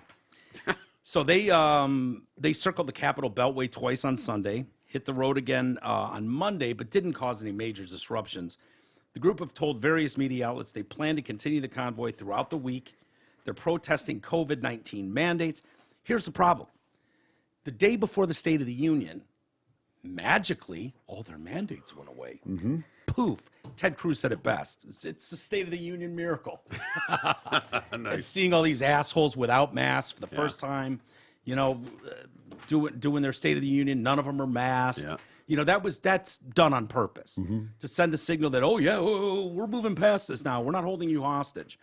S1: So they circled the Capitol Beltway twice on Sunday, hit the road again on Monday, but didn't cause any major disruptions. The group have told various media outlets they plan to continue the convoy throughout the week. They're protesting COVID-19 mandates. Here's the problem. The day before the State of the Union, magically, all their mandates went away. Mm-hmm. Poof. Ted Cruz said it best. It's a State of the Union miracle. And seeing all these assholes without masks for the first time, you know, doing their State of the Union, none of them are masked.
S2: Yeah.
S1: You know, that's done on purpose to send a signal that, oh, yeah, we're moving past this now. We're not holding you hostage.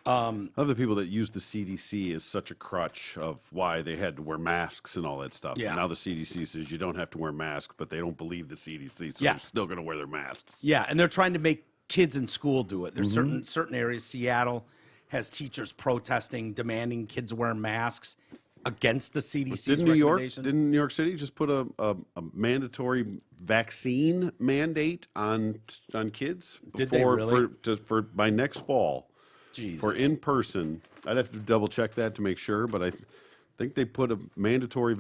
S2: I love the people that use the CDC as such a crutch of why they had to wear masks and all that stuff.
S1: Yeah.
S2: And now the CDC says you don't have to wear masks, but they don't believe the CDC, so
S1: Yeah.
S2: they're still going to wear their masks.
S1: Yeah, and they're trying to make kids in school do it. There's certain areas. Seattle has teachers protesting, demanding kids wear masks against the CDC's
S2: Didn't
S1: recommendation.
S2: New York City just put a mandatory vaccine mandate on kids?
S1: Did they really?
S2: For by next fall.
S1: Jesus.
S2: For in person, I'd have to double check that to make sure, but I think they put a mandatory,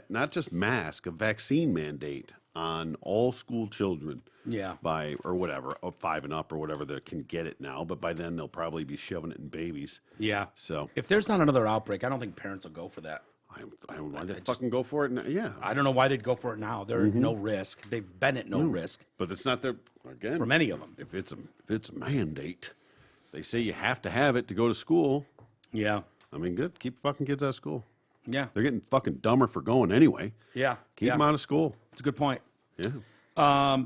S2: not just mask, a vaccine mandate on all school children.
S1: Yeah.
S2: Or whatever, 5 and up or whatever that can get it now. But by then they'll probably be shoving it in babies.
S1: Yeah.
S2: So
S1: if there's not another outbreak, I don't think parents will go for that.
S2: I don't want to fucking go for it. Yeah.
S1: I don't know why they'd go for it now. They're at no risk. They've been at no risk
S2: But it's not their again
S1: for many of them.
S2: If it's a mandate, they say you have to have it to go to school.
S1: Yeah.
S2: I mean, good. Keep fucking kids out of school.
S1: Yeah.
S2: They're getting fucking dumber for going anyway.
S1: Yeah.
S2: Keep them out of school.
S1: It's a good point.
S2: Yeah.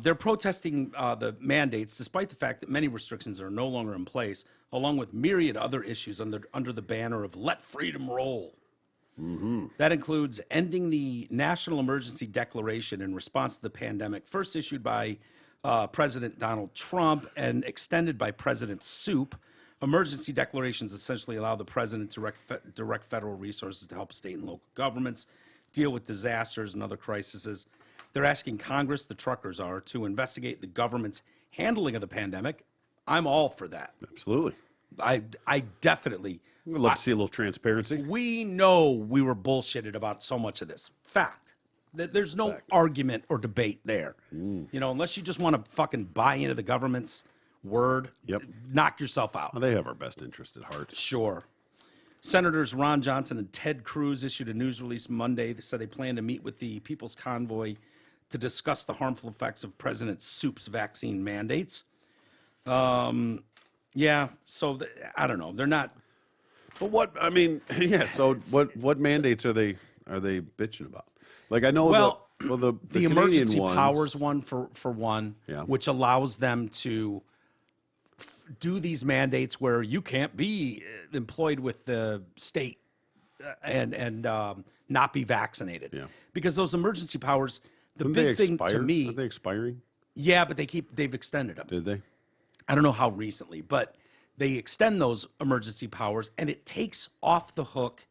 S1: They're protesting the mandates, despite the fact that many restrictions are no longer in place, along with myriad other issues under the banner of "Let Freedom Roll." That includes ending the national emergency declaration in response to the pandemic, first issued by President Donald Trump and extended by President Soup. Emergency declarations essentially allow the president to direct federal resources to help state and local governments deal with disasters and other crises. They're asking Congress, the truckers are, to investigate the government's handling of the pandemic. I'm all for that.
S2: Absolutely.
S1: I definitely.
S2: I'd love to see a little transparency.
S1: We know we were bullshitted about so much of this. Fact. There's no argument or debate there. You know, unless you just want to fucking buy into the government's word, knock yourself out.
S2: Well, they have our best interest at heart.
S1: Sure. Senators Ron Johnson and Ted Cruz issued a news release Monday that said they plan to meet with the People's Convoy to discuss the harmful effects of President Soup's vaccine mandates. Yeah, so I don't know. They're not.
S2: But what I mean, yeah. So what mandates are they bitching about? Like I know the
S1: the emergency powers one for one,
S2: Yeah.
S1: which allows them to do these mandates where you can't be employed with the state and not be vaccinated.
S2: Yeah.
S1: Because those emergency powers, the
S2: Didn't
S1: big
S2: they
S1: thing
S2: expire?
S1: to me,
S2: Are they expiring?
S1: yeah, but they've extended them.
S2: Did they?
S1: I don't know how recently, but they extend those emergency powers, and it takes off the hook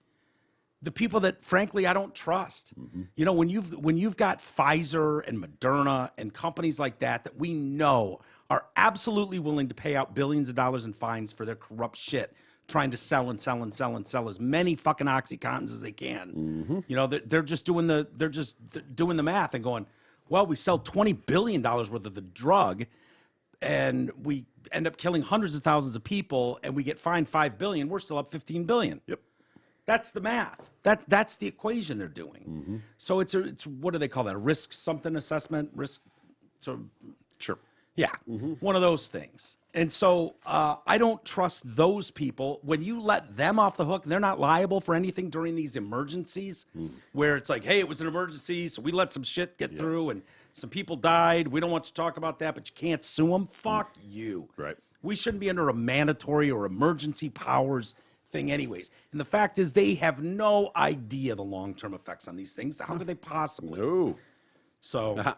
S1: the people that, frankly, I don't trust. You know, when you've got Pfizer and Moderna and companies like that we know are absolutely willing to pay out billions of dollars in fines for their corrupt shit, trying to sell as many fucking OxyContins as they can. You know, they're just doing the math and going, well, we sell $20 billion worth of the drug, and we end up killing hundreds of thousands of people, and we get fined $5 billion. We're still up $15 billion.
S2: Yep.
S1: That's the math. That's the equation they're doing. So it's what do they call that? A risk something assessment? Risk. So
S2: Sure.
S1: yeah, one of those things. And so I don't trust those people. When you let them off the hook, they're not liable for anything during these emergencies where it's like, hey, it was an emergency, so we let some shit get through and some people died. We don't want you to talk about that, but you can't sue them. Fuck you.
S2: Right.
S1: We shouldn't be under a mandatory or emergency powers thing anyways. And the fact is they have no idea the long-term effects on these things. How could they possibly?
S2: No.
S1: So,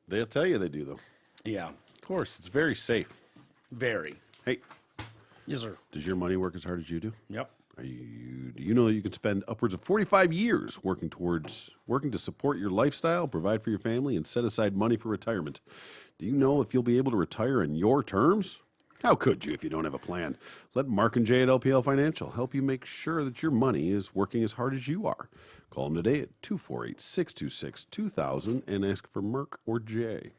S2: They'll tell you they do though.
S1: yeah,
S2: Of course, it's very safe.
S1: very.
S2: Hey,
S1: Yes, sir.
S2: does your money work as hard as you do?
S1: Yep.
S2: Do you know that you can spend upwards of 45 years working to support your lifestyle, provide for your family, and set aside money for retirement? Do you know if you'll be able to retire on your terms? How could you if you don't have a plan? Let Mark and Jay at LPL Financial help you make sure that your money is working as hard as you are. Call them today at 248-626-2000 and ask for Mark or Jay.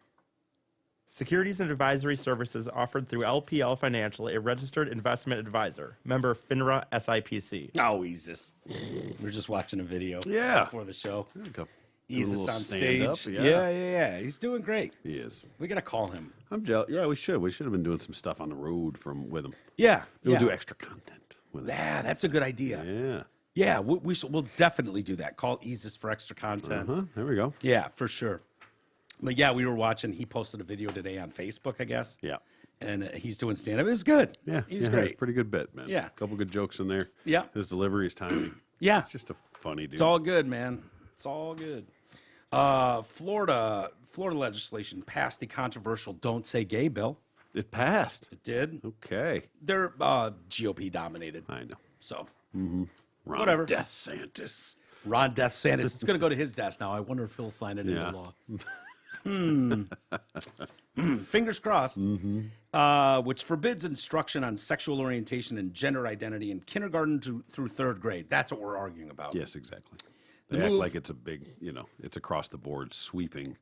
S3: Securities and advisory services offered through LPL Financial, a registered investment advisor. Member FINRA SIPC.
S1: Oh, Jesus. We were just watching a video
S2: Yeah.
S1: before the show.
S2: There you go.
S1: Eases
S2: little
S1: on
S2: stand-up,
S1: stage.
S2: yeah.
S1: Yeah. He's doing great.
S2: He is.
S1: We got to call him.
S2: I'm jealous. Yeah, we should. We should have been doing some stuff on the road with him.
S1: Yeah.
S2: We'll
S1: yeah.
S2: do extra content with him.
S1: Yeah, that's a good idea.
S2: Yeah.
S1: Yeah, we'll definitely do that. Call Eases for extra content.
S2: Huh? There we go.
S1: Yeah, for sure. But yeah, we were watching. He posted a video today on Facebook, I guess.
S2: Yeah.
S1: And he's doing stand up. It was good.
S2: Yeah.
S1: He's
S2: yeah,
S1: great.
S2: Pretty good bit, man.
S1: Yeah.
S2: A couple good jokes in there.
S1: Yeah.
S2: His delivery, his timing.
S1: Yeah.
S2: It's just a funny dude.
S1: It's all good, man. It's all good. Florida legislation passed the controversial "Don't Say Gay" bill.
S2: It passed.
S1: It did.
S2: Okay.
S1: They're GOP dominated,
S2: I know.
S1: so
S2: Ron
S1: Whatever.
S2: DeSantis.
S1: Ron DeSantis. It's going to go to his desk now. I wonder if he'll sign it
S2: Yeah.
S1: into law. Fingers crossed. Which forbids instruction on sexual orientation and gender identity in kindergarten through third grade. That's what we're arguing about.
S2: Yes, exactly.
S1: The
S2: They act
S1: move-
S2: like it's a big, it's across the board sweeping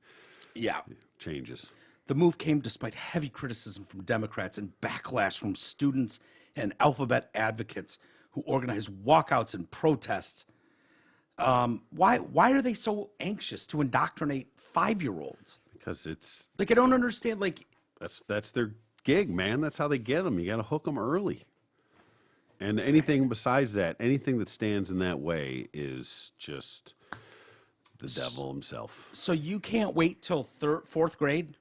S1: Yeah.
S2: changes.
S1: The move came despite heavy criticism from Democrats and backlash from students and alphabet advocates who organized walkouts and protests. Why are they so anxious to indoctrinate 5-year-olds?
S2: Because it's
S1: Like, I don't understand. Like,
S2: that's their gig, man. That's how they get them. You got to hook them early. And anything besides that, anything that stands in that way is just the devil himself.
S1: so you can't wait till fourth grade?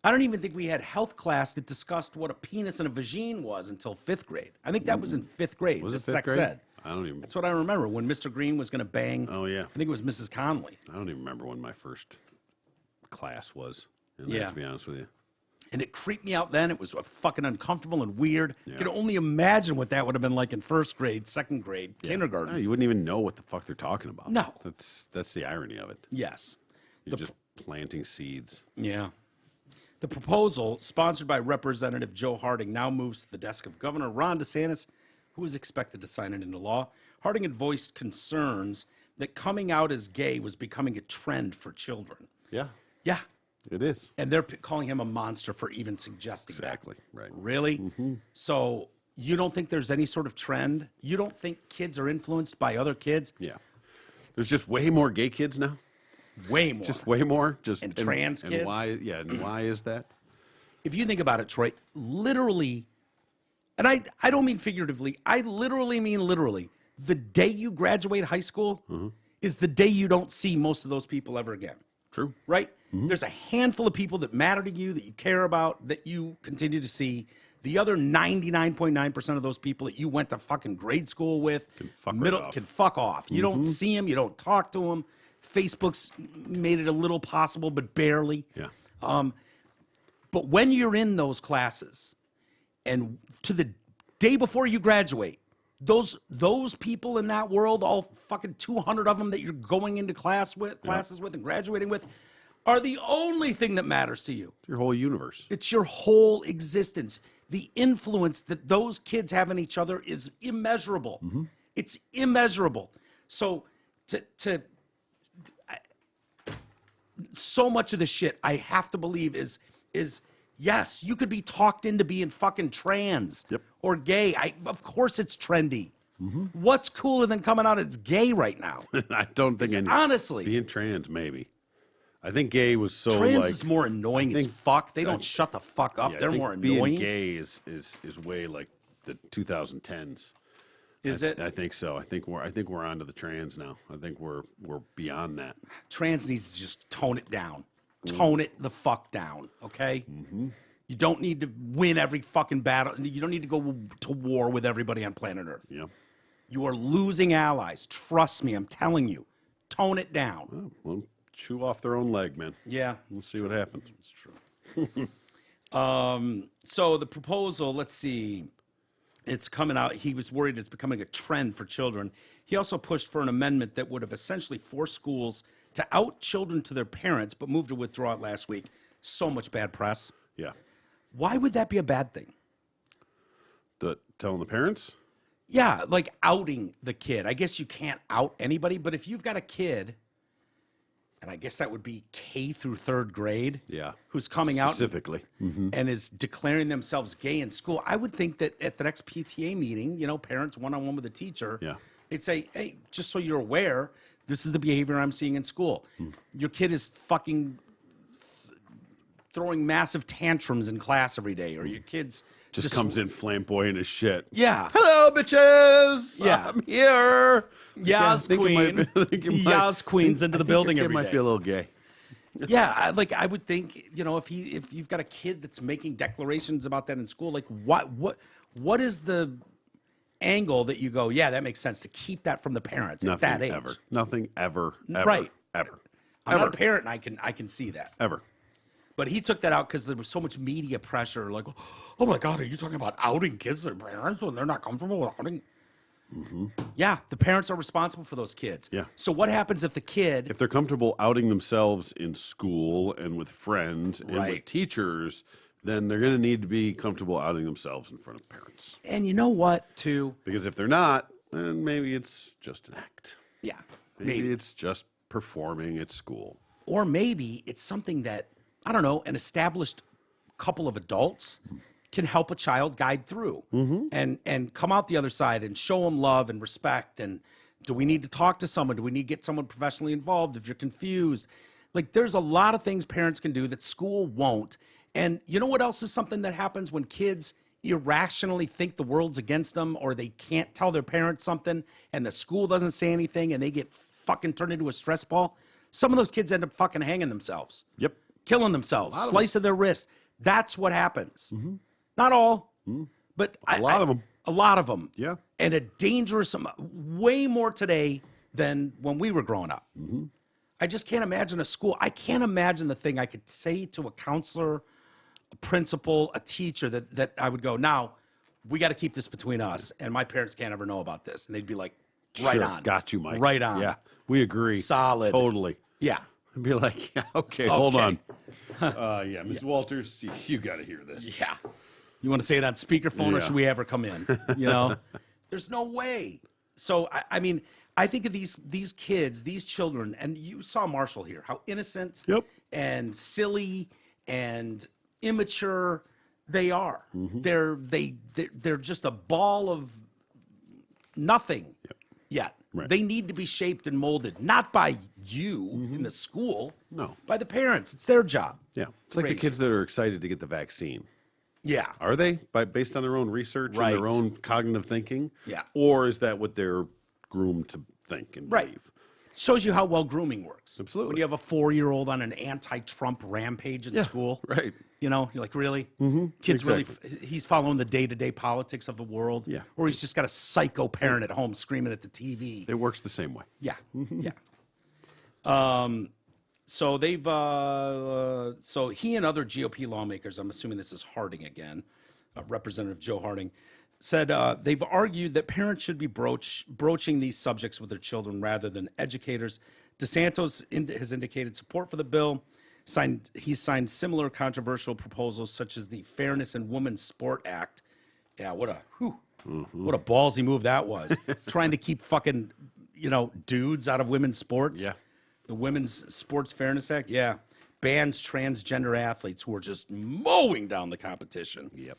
S1: I don't even think we had health class that discussed what a penis and a vagine was until 5th grade. I think that was in 5th grade.
S2: Was
S1: the
S2: it fifth
S1: sex
S2: grade?
S1: ed.
S2: I don't even.
S1: That's what I remember when Mr. Green was going to bang.
S2: Oh yeah.
S1: I think it was Mrs. Conley.
S2: I don't even remember when my first class was. In
S1: Yeah.
S2: there, to be honest with you.
S1: And it creeped me out then. It was fucking uncomfortable and weird. I
S2: Yeah.
S1: could only imagine what that would have been like in 1st grade, 2nd grade, kindergarten.
S2: No, you wouldn't even know what the fuck they're talking about.
S1: No.
S2: That's the irony of it.
S1: Yes.
S2: You're just planting seeds.
S1: Yeah. The proposal, sponsored by Representative Joe Harding, now moves to the desk of Governor Ron DeSantis, who is expected to sign it into law. Harding had voiced concerns that coming out as gay was becoming a trend for children.
S2: Yeah,
S1: Yeah.
S2: it is.
S1: And they're calling him a monster for even suggesting
S2: Exactly.
S1: that.
S2: Right.
S1: Really? So you don't think there's any sort of trend? You don't think kids are influenced by other kids?
S2: Yeah. There's just way more gay kids now.
S1: Way more.
S2: Just way more.
S1: And trans kids?
S2: And why? Yeah. And why is that?
S1: If you think about it, Troy, literally, and I don't mean figuratively, I literally mean literally, the day you graduate high school is the day you don't see most of those people ever again.
S2: True.
S1: Right? There's a handful of people that matter to you, that you care about, that you continue to see. The other 99.9% of those people that you went to fucking grade school with,
S2: fuck right off.
S1: can fuck off. You don't see them, you don't talk to them. Facebook's made it a little possible, but barely.
S2: Yeah.
S1: But when you're in those classes, and to the day before you graduate, those people in that world, all fucking 200 of them that you're going into classes with and graduating with, are the only thing that matters to you.
S2: Your whole universe.
S1: It's your whole existence. The influence that those kids have on each other is immeasurable. It's immeasurable. So so much of the shit I have to believe is yes, you could be talked into being fucking trans
S2: Yep.
S1: or gay. Of course it's trendy. What's cooler than coming out as gay right now?
S2: I don't think any.
S1: Honestly,
S2: Being trans, maybe. I think gay was so
S1: trans
S2: like.
S1: is more annoying as
S2: think-
S1: fuck. They don't shut the fuck up.
S2: yeah, I
S1: They're
S2: think
S1: more
S2: being
S1: annoying.
S2: gay is way like the 2010s.
S1: Is it?
S2: I think so. I think we're onto the trans now. I think we're beyond that.
S1: Trans needs to just tone it down. Tone it the fuck down, okay? You don't need to win every fucking battle. You don't need to go to war with everybody on planet Earth.
S2: Yeah.
S1: You are losing allies. Trust me, I'm telling you. Tone it down.
S2: Oh, well, chew off their own leg, man.
S1: Yeah.
S2: We'll see what happens.
S1: It's true. So the proposal, let's see, it's coming out. He was worried it's becoming a trend for children. He also pushed for an amendment that would have essentially forced schools to out children to their parents, but moved to withdraw it last week. So much bad press.
S2: Yeah.
S1: Why would that be a bad thing?
S2: Telling the parents?
S1: Yeah, like outing the kid. I guess you can't out anybody, but if you've got a kid, and I guess that would be K through 3rd grade,
S2: Yeah.
S1: who's coming out
S2: Specifically.
S1: and is declaring themselves gay in school, I would think that at the next PTA meeting, parents one-on-one with the teacher,
S2: Yeah.
S1: they'd say, hey, just so you're aware, This is the behavior I'm seeing in school. Your kid is fucking throwing massive tantrums in class every day, or your kid's
S2: Just comes in flamboyant as shit.
S1: Yeah.
S2: Hello, bitches.
S1: Yeah.
S2: I'm here.
S1: Yas Queen. Yas Queen's into the building every
S2: It might
S1: day.
S2: be a little gay.
S1: Yeah, I would think, if you've got a kid that's making declarations about that in school, like what is the angle that you go, yeah, that makes sense to keep that from the parents at that age?
S2: Ever. Nothing ever.
S1: Right.
S2: Ever.
S1: I'm
S2: ever.
S1: not a parent, and I can see that.
S2: Ever.
S1: But he took that out because there was so much media pressure. Like, oh my God, are you talking about outing kids to their parents when they're not comfortable with outing? Yeah, the parents are responsible for those kids.
S2: Yeah.
S1: So what happens if the kid?
S2: If they're comfortable outing themselves in school and with friends and with
S1: Right.
S2: teachers, then they're going to need to be comfortable outing themselves in front of parents.
S1: And you know what, too?
S2: Because if they're not, then maybe it's just an act.
S1: Yeah,
S2: Maybe it's just performing at school.
S1: Or maybe it's something that, I don't know, an established couple of adults can help a child guide through and come out the other side and show them love and respect. And do we need to talk to someone? Do we need to get someone professionally involved if you're confused? Like, there's a lot of things parents can do that school won't. And you know what else is something that happens when kids irrationally think the world's against them, or they can't tell their parents something and the school doesn't say anything and they get fucking turned into a stress ball? Some of those kids end up fucking hanging themselves.
S2: Yep.
S1: Killing themselves, slice of their wrist. That's what happens. Not all, but
S2: A lot of them.
S1: A lot of them.
S2: Yeah.
S1: And a dangerous way more today than when we were growing up. I just can't imagine a school. I can't imagine the thing I could say to a counselor, a principal, a teacher that I would go, now, we got to keep this between us, and my parents can't ever know about this. And they'd be like, right
S2: Sure.
S1: on.
S2: Got you, Mike.
S1: Right on.
S2: Yeah. We agree.
S1: Solid.
S2: Totally.
S1: Yeah.
S2: I'd be like, yeah, okay, hold
S1: Okay.
S2: on. Yeah, Ms. Walters, you got to hear this.
S1: Yeah. You want to say it on speakerphone, or
S2: Yeah.
S1: should we have her come in? There's no way. So I mean, I think of these kids, these children, and you saw Marshall here, how innocent
S2: Yep.
S1: and silly and immature they are. They're just a ball of nothing yet.
S2: Right.
S1: They need to be shaped and molded, not by you in the school,
S2: No.
S1: by the parents. It's their job.
S2: Yeah. It's like the
S1: Great.
S2: kids that are excited to get the vaccine.
S1: Yeah.
S2: Are they? Based on their own research
S1: Right.
S2: and their own cognitive thinking?
S1: Yeah.
S2: Or is that what they're groomed to think and
S1: Right.
S2: believe?
S1: Shows you how well grooming works.
S2: Absolutely.
S1: When you have a 4-year-old on an anti-Trump rampage in school,
S2: Right.
S1: you're like, really? Kid's
S2: exactly.
S1: really, he's following the day-to-day politics of the world.
S2: Yeah.
S1: Or he's just got a psycho parent at home screaming at the TV.
S2: It works the same way.
S1: Yeah. Yeah. So they've, so he and other GOP lawmakers, I'm assuming this is Harding again, Representative Joe Harding, said they've argued that parents should be broaching these subjects with their children rather than educators. DeSantis has indicated support for the bill. He's signed similar controversial proposals such as the Fairness in Women's Sport Act. Yeah, what a ballsy move that was. Trying to keep fucking, dudes out of women's sports.
S2: Yeah.
S1: The Women's Sports Fairness Act, yeah. Bans transgender athletes who are just mowing down the competition.
S2: Yep.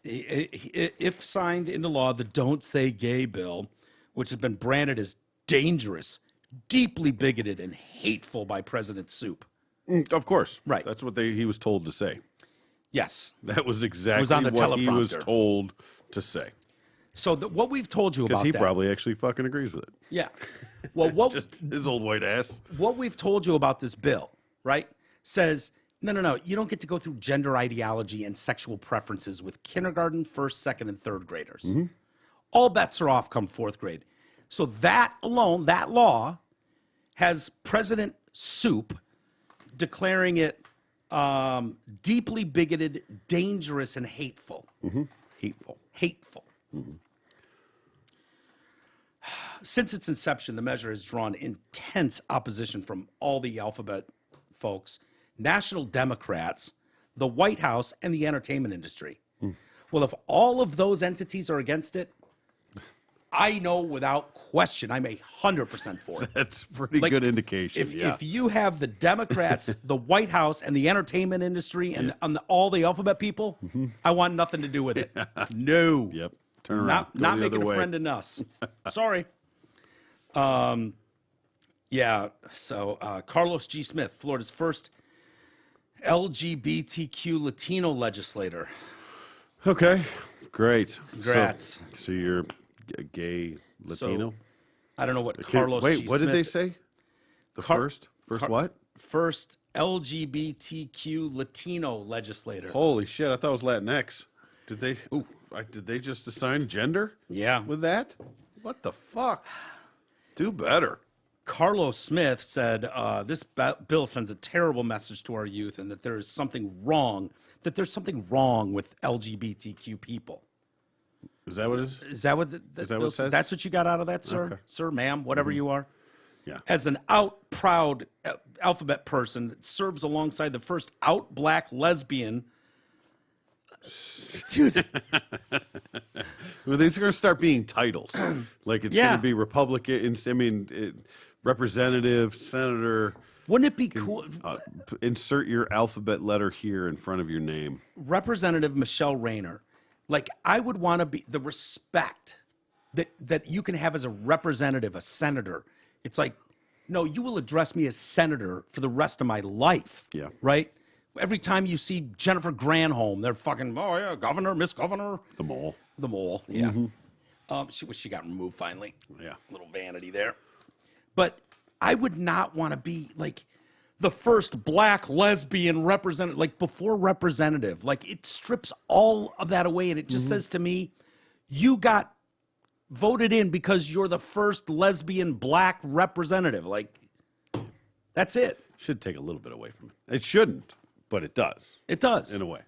S1: If signed into law, the Don't Say Gay bill, which has been branded as dangerous, deeply bigoted, and hateful by President Soup.
S2: Of course.
S1: Right.
S2: That's what he was told to say.
S1: Yes.
S2: That was exactly
S1: on the
S2: what he was
S1: teleprompter.
S2: told to say.
S1: So what we've told you
S2: Because
S1: about
S2: he
S1: that.
S2: probably actually fucking agrees with it.
S1: Yeah. Well,
S2: Just his old white ass.
S1: what we've told you about this bill, right, says, no, you don't get to go through gender ideology and sexual preferences with kindergarten, first, second, and third graders. All bets are off come fourth grade. So that alone, that law, has President Soup declaring it deeply bigoted, dangerous, and hateful.
S2: Hateful.
S1: Hateful. Since its inception, the measure has drawn intense opposition from all the alphabet folks, national Democrats, the White House, and the entertainment industry. Well, if all of those entities are against it, I know without question I'm 100% for it.
S2: That's a pretty
S1: Like,
S2: good indication.
S1: If you have the Democrats, the White House, and the entertainment industry, and all the alphabet people, I want nothing to do with it. No.
S2: Yep. Turn around. Go
S1: Not
S2: the
S1: making
S2: other
S1: a
S2: way.
S1: friend in us. Sorry. Yeah. So Carlos G. Smith, Florida's first LGBTQ Latino legislator.
S2: Okay, great.
S1: Congrats.
S2: So you're a gay Latino?
S1: I don't know what
S2: Okay,
S1: Carlos
S2: wait,
S1: G.
S2: what
S1: Smith.
S2: did they say? The first what?
S1: First LGBTQ Latino legislator.
S2: Holy shit! I thought it was Latinx. Did they? Did they just assign gender?
S1: Yeah.
S2: With that? What the fuck? Do better.
S1: Carlos Smith said this bill sends a terrible message to our youth, and that there is something wrong. That there's something wrong with LGBTQ people.
S2: Is that what it is?
S1: Is that what
S2: Is that
S1: bill
S2: what it says?
S1: That's what you got out of that, sir?
S2: Okay.
S1: Sir, ma'am, whatever you are.
S2: Yeah.
S1: As an out proud alphabet person that serves alongside the first out black lesbian. Dude.
S2: Well, these are going to start being titles. Like it's going
S1: Yeah.
S2: to be Republican. I mean, representative, senator.
S1: Wouldn't it be cool?
S2: Insert your alphabet letter here in front of your name.
S1: Representative Michelle Rayner. Like, I would want to be the respect that you can have as a representative, a senator. It's like, no, you will address me as senator for the rest of my life.
S2: Yeah.
S1: Right? Every time you see Jennifer Granholm, they're fucking, oh, yeah, governor, Miss Governor.
S2: The mole.
S1: The mole, yeah. She got removed finally.
S2: Yeah.
S1: Little vanity there. But I would not want to be like the first black lesbian representative, like before representative. Like it strips all of that away, and it just says to me, you got voted in because you're the first lesbian black representative. Like, that's it.
S2: Should take a little bit away from it. It shouldn't, but it does
S1: It does.
S2: in a way.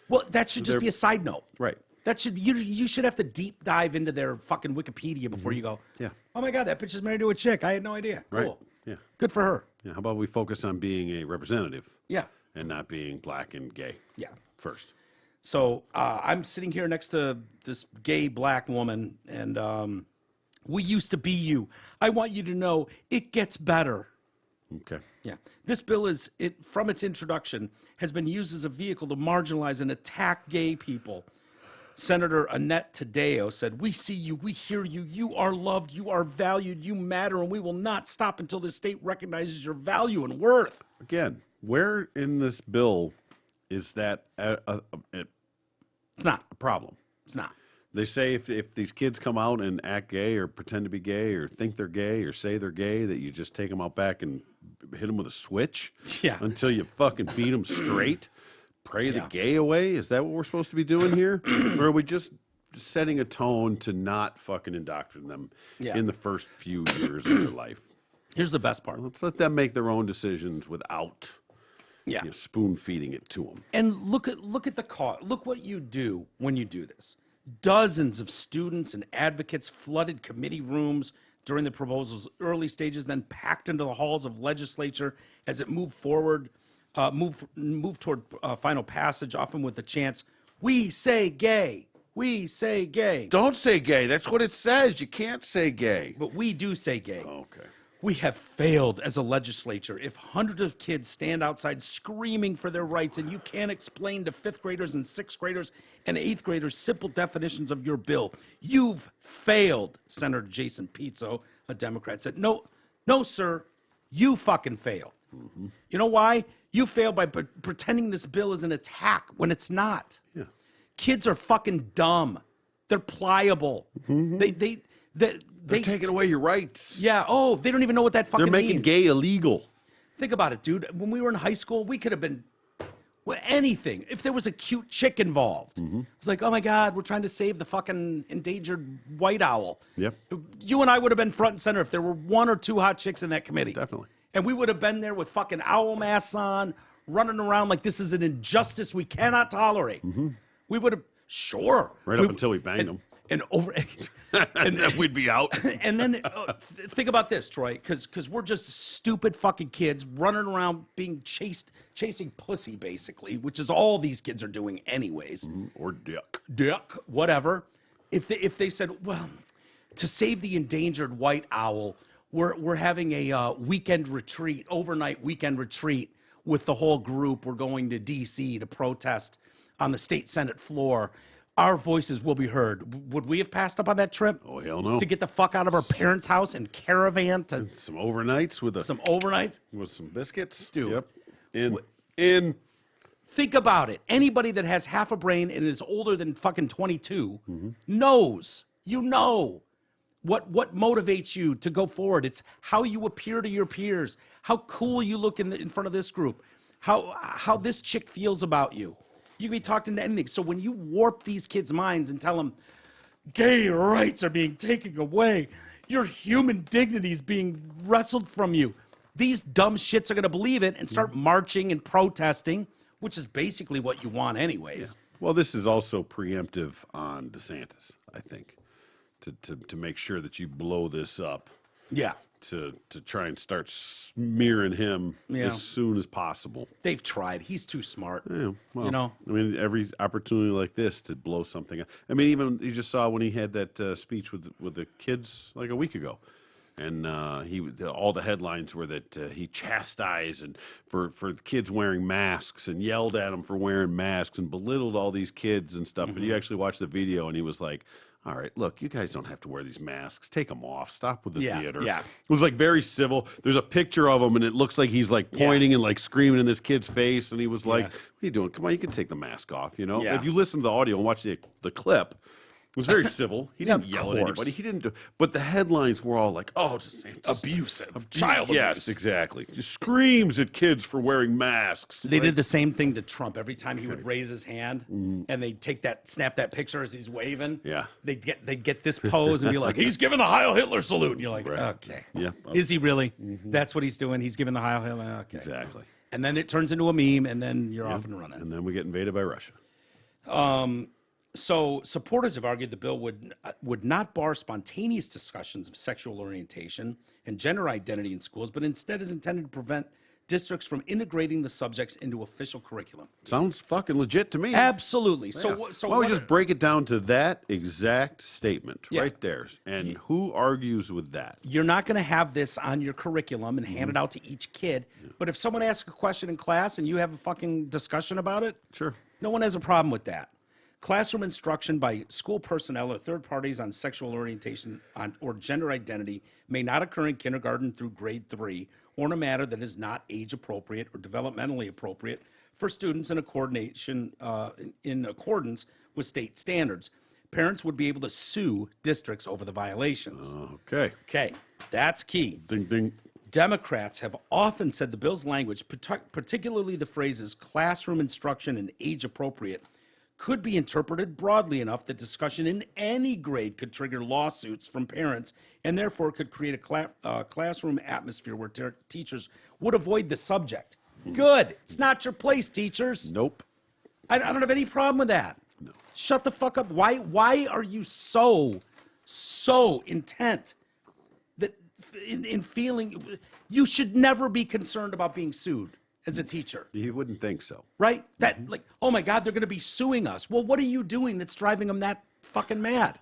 S1: Well, that should just be a side note.
S2: Right.
S1: That should you should have to deep dive into their fucking Wikipedia before you go.
S2: Yeah.
S1: Oh my God, that bitch is married to a chick. I had no idea. Cool.
S2: Right. Yeah.
S1: Good for her.
S2: Yeah. How about we focus on being a representative
S1: Yeah.
S2: and not being black and gay
S1: Yeah.
S2: first?
S1: So I'm sitting here next to this gay black woman, and we used to be you. I want you to know it gets better.
S2: Okay.
S1: Yeah. This bill from its introduction, has been used as a vehicle to marginalize and attack gay people. Senator Annette Taddeo said, "We see you, we hear you, you are loved, you are valued, you matter, and we will not stop until the state recognizes your value and worth."
S2: Again, where in this bill is that a
S1: It's not.
S2: problem?
S1: It's not.
S2: They say if these kids come out and act gay or pretend to be gay or think they're gay or say they're gay, that you just take them out back and hit them with a switch
S1: Yeah.
S2: until you fucking beat them straight. Pray the
S1: Yeah.
S2: gay away? Is that what we're supposed to be doing here? Or are we just setting a tone to not fucking indoctrinate them
S1: Yeah.
S2: in the first few years of their life?
S1: Here's the best part.
S2: Let's let them make their own decisions without
S1: Yeah.
S2: spoon feeding it to them.
S1: And look at the cost. Look what you do when you do this. Dozens of students and advocates flooded committee rooms during the proposal's early stages, then packed into the halls of legislature as it moved forward, moved toward final passage, often with the chants, "We say gay, we say gay."
S2: Don't say gay. That's what it says. You can't say gay.
S1: But we do say gay.
S2: Okay.
S1: We have failed as a legislature. If hundreds of kids stand outside screaming for their rights and you can't explain to fifth graders and sixth graders and eighth graders simple definitions of your bill, you've failed, Senator Jason Pizzo, a Democrat, said. No, sir, you fucking failed. You know why? You failed by pretending this bill is an attack when it's not.
S2: Yeah.
S1: Kids are fucking dumb. They're pliable.
S2: They're taking away your rights.
S1: Yeah. Oh, they don't even know what that fucking
S2: They're making
S1: means.
S2: gay illegal.
S1: Think about it, dude. When we were in high school, we could have been anything. If there was a cute chick involved, it's like, oh my God, we're trying to save the fucking endangered white owl.
S2: Yep.
S1: You and I would have been front and center if there were one or two hot chicks in that committee.
S2: Definitely.
S1: And we would have been there with fucking owl masks on, running around like this is an injustice we cannot tolerate. We would have, sure.
S2: Right up until we banged them.
S1: And over.
S2: And then we'd be out.
S1: And then think about this, Troy, because we're just stupid fucking kids running around being chasing pussy, basically, which is all these kids are doing anyways.
S2: Or dick.
S1: Dick, whatever. If they said, well, to save the endangered white owl, we're having a weekend retreat, overnight weekend retreat with the whole group. We're going to D.C. to protest on the state Senate floor. our voices will be heard. Would we have passed up on that trip?
S2: Oh, hell no.
S1: To get the fuck out of our parents' house and caravan to
S2: Some overnights with
S1: some overnights?
S2: some biscuits.
S1: Dude.
S2: Yep. In.
S1: Think about it. Anybody that has half a brain and is older than fucking 22 knows. You know what motivates you to go forward. It's how you appear to your peers, how cool you look in front of this group, how this chick feels about you. You can be talking to anything. So when you warp these kids' minds and tell them gay rights are being taken away, your human dignity is being wrestled from you, these dumb shits are going to believe it and start marching and protesting, which is basically what you want anyways.
S2: Well, this is also preemptive on DeSantis, I think, to make sure that you blow this up.
S1: Yeah.
S2: To try and start smearing him as soon as possible.
S1: They've tried. He's too smart.
S2: Yeah, well,
S1: You know?
S2: I mean, every opportunity like this to blow something up. I mean, even you just saw when he had that speech with the kids like a week ago, and all the headlines were that he chastised and for the kids wearing masks and yelled at them for wearing masks and belittled all these kids and stuff. But you actually watched the video, and he was like, all right, look, you guys don't have to wear these masks. Take them off. Stop with the theater.
S1: Yeah.
S2: It was like very civil. There's a picture of him, and it looks like he's like pointing and like screaming in this kid's face. And he was like, what are you doing? Come on, you can take the mask off, you know?
S1: Yeah.
S2: If you listen to the audio and watch the clip, it was very civil. He didn't
S1: of
S2: yell at
S1: course.
S2: anybody. He didn't do. But the headlines were all like, "Oh, DeSantis
S1: Abusive. Child abuse.
S2: Yes, exactly. Just screams at kids for wearing masks.
S1: They did the same thing to Trump. Every time he would raise his hand and they'd snap that picture as he's waving.
S2: Yeah.
S1: They'd get this pose and be like, he's giving the Heil Hitler salute. And you're like, okay.
S2: Yeah.
S1: Is he really? That's what he's doing. He's giving the Heil Hitler. Okay.
S2: Exactly.
S1: And then it turns into a meme and then you're off and running.
S2: And then we get invaded by Russia.
S1: So supporters have argued the bill would not bar spontaneous discussions of sexual orientation and gender identity in schools, but instead is intended to prevent districts from integrating the subjects into official curriculum.
S2: Sounds fucking legit to me.
S1: Absolutely.
S2: Yeah.
S1: So
S2: Why don't
S1: what
S2: we just break it down to that exact statement
S1: Yeah.
S2: right there? And who argues with that?
S1: you're not going to have this on your curriculum and hand it out to each kid. But if someone asks a question in class and you have a fucking discussion about it,
S2: Sure.
S1: no one has a problem with that. Classroom instruction by school personnel or third parties on sexual orientation or gender identity may not occur in kindergarten through grade 3 or in a manner that is not age appropriate or developmentally appropriate for students in accordance with state standards. Parents would be able to sue districts over the violations.
S2: Okay.
S1: Okay, that's key.
S2: Ding, ding.
S1: Democrats have often said the bill's language, particularly the phrases classroom instruction and age appropriate, could be interpreted broadly enough that discussion in any grade could trigger lawsuits from parents and therefore could create a classroom atmosphere where teachers would avoid the subject. Good. It's not your place, teachers.
S2: Nope.
S1: I don't have any problem with that. No. Shut the fuck up. Why are you so intent that in feeling you should never be concerned about being sued as a teacher?
S2: You wouldn't think so.
S1: Right? That like, oh my God, they're going to be suing us. Well, what are you doing that's driving them that fucking mad?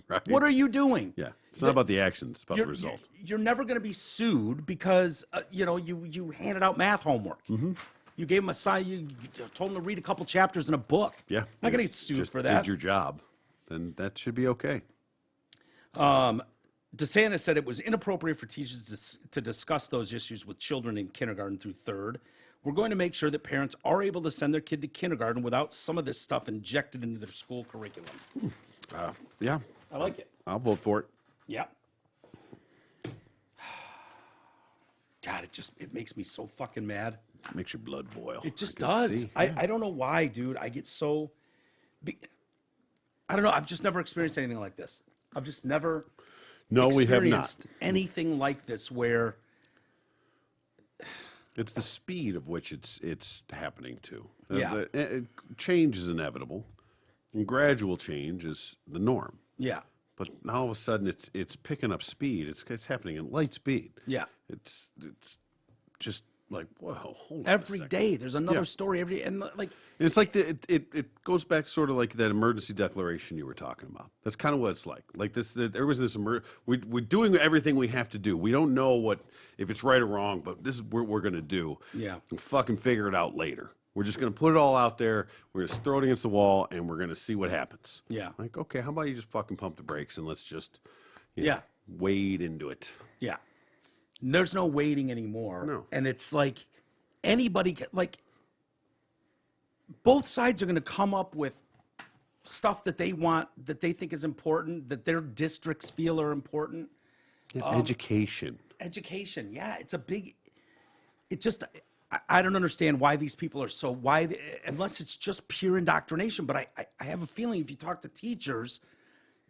S2: Right.
S1: What are you doing?
S2: Yeah. It's not about the action, it's about the result.
S1: You're never going to be sued because you handed out math homework. You gave them you told them to read a couple chapters in a book.
S2: Yeah.
S1: Not going to get sued
S2: Just
S1: for that.
S2: did your job, then that should be okay.
S1: DeSantis said it was inappropriate for teachers to discuss those issues with children in kindergarten through third. We're going to make sure that parents are able to send their kid to kindergarten without some of this stuff injected into their school curriculum.
S2: Yeah.
S1: I like it.
S2: I'll vote for it.
S1: Yeah. God, it makes me so fucking mad.
S2: Makes your blood boil.
S1: It just
S2: I can
S1: does.
S2: see.
S1: I don't know why, dude. I get so. I don't know. I've just never experienced anything like this. I've just never.
S2: No, we have not.
S1: experienced anything like this where
S2: It's the speed of which it's happening to.
S1: Yeah.
S2: Change is inevitable, and gradual change is the norm.
S1: yeah,
S2: But now all of a sudden it's picking up speed. It's happening at light speed.
S1: yeah.
S2: It's just like, whoa, hold on a
S1: Every
S2: second.
S1: day there's another
S2: Yeah.
S1: story and like
S2: And it's like it goes back sort of like that emergency declaration you were talking about. That's kind of what it's like. Like this, there was this we're doing everything we have to do. We don't know if it's right or wrong, but this is what we're going to do.
S1: Yeah.
S2: We'll fucking figure it out later. We're just going to put it all out there. We're going to throw it against the wall, and we're going to see what happens.
S1: Yeah.
S2: Like, okay, how about you just fucking pump the brakes and let's just, you
S1: Yeah.
S2: know, wade into it.
S1: Yeah. There's no waiting anymore.
S2: No.
S1: And it's like anybody, like, both sides are going to come up with stuff that they want, that they think is important, that their districts feel are important.
S2: Yeah, education.
S1: Education, yeah, it's a big. It just, I don't understand why these people are so unless it's just pure indoctrination. But I have a feeling if you talk to teachers,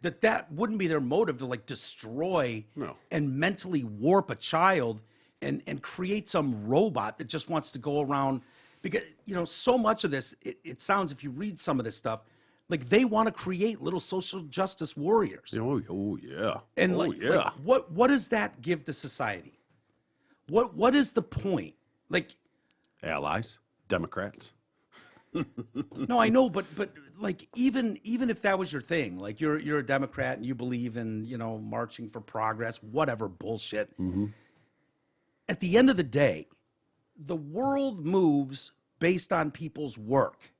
S1: that wouldn't be their motive to like destroy
S2: No.
S1: and mentally warp a child and create some robot that just wants to go around. Because so much of this, it sounds, if you read some of this stuff, like they want to create little social justice warriors.
S2: Oh yeah.
S1: And
S2: oh
S1: like,
S2: yeah.
S1: like, what does that give to society? What is the point? Like,
S2: Allies, Democrats.
S1: no, I know, but like even if that was your thing, like you're a Democrat and you believe in marching for progress, whatever bullshit. At the end of the day, the world moves based on people's work,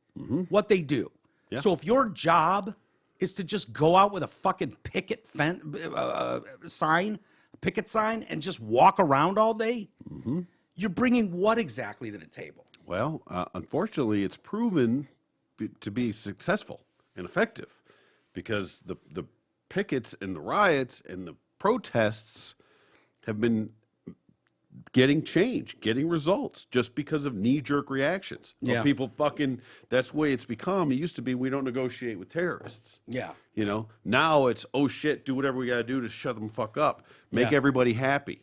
S1: what they do.
S2: Yeah.
S1: So if your job is to just go out with a fucking picket sign, and just walk around all day, you're bringing what exactly to the table?
S2: Well, unfortunately, it's proven to be successful and effective because the pickets and the riots and the protests have been getting change, getting results just because of knee-jerk reactions. Of
S1: Yeah.
S2: people fucking, that's the way it's become. It used to be we don't negotiate with terrorists.
S1: Yeah.
S2: Now it's, oh shit, do whatever we got to do to shut them fuck up. Make
S1: Yeah.
S2: everybody happy.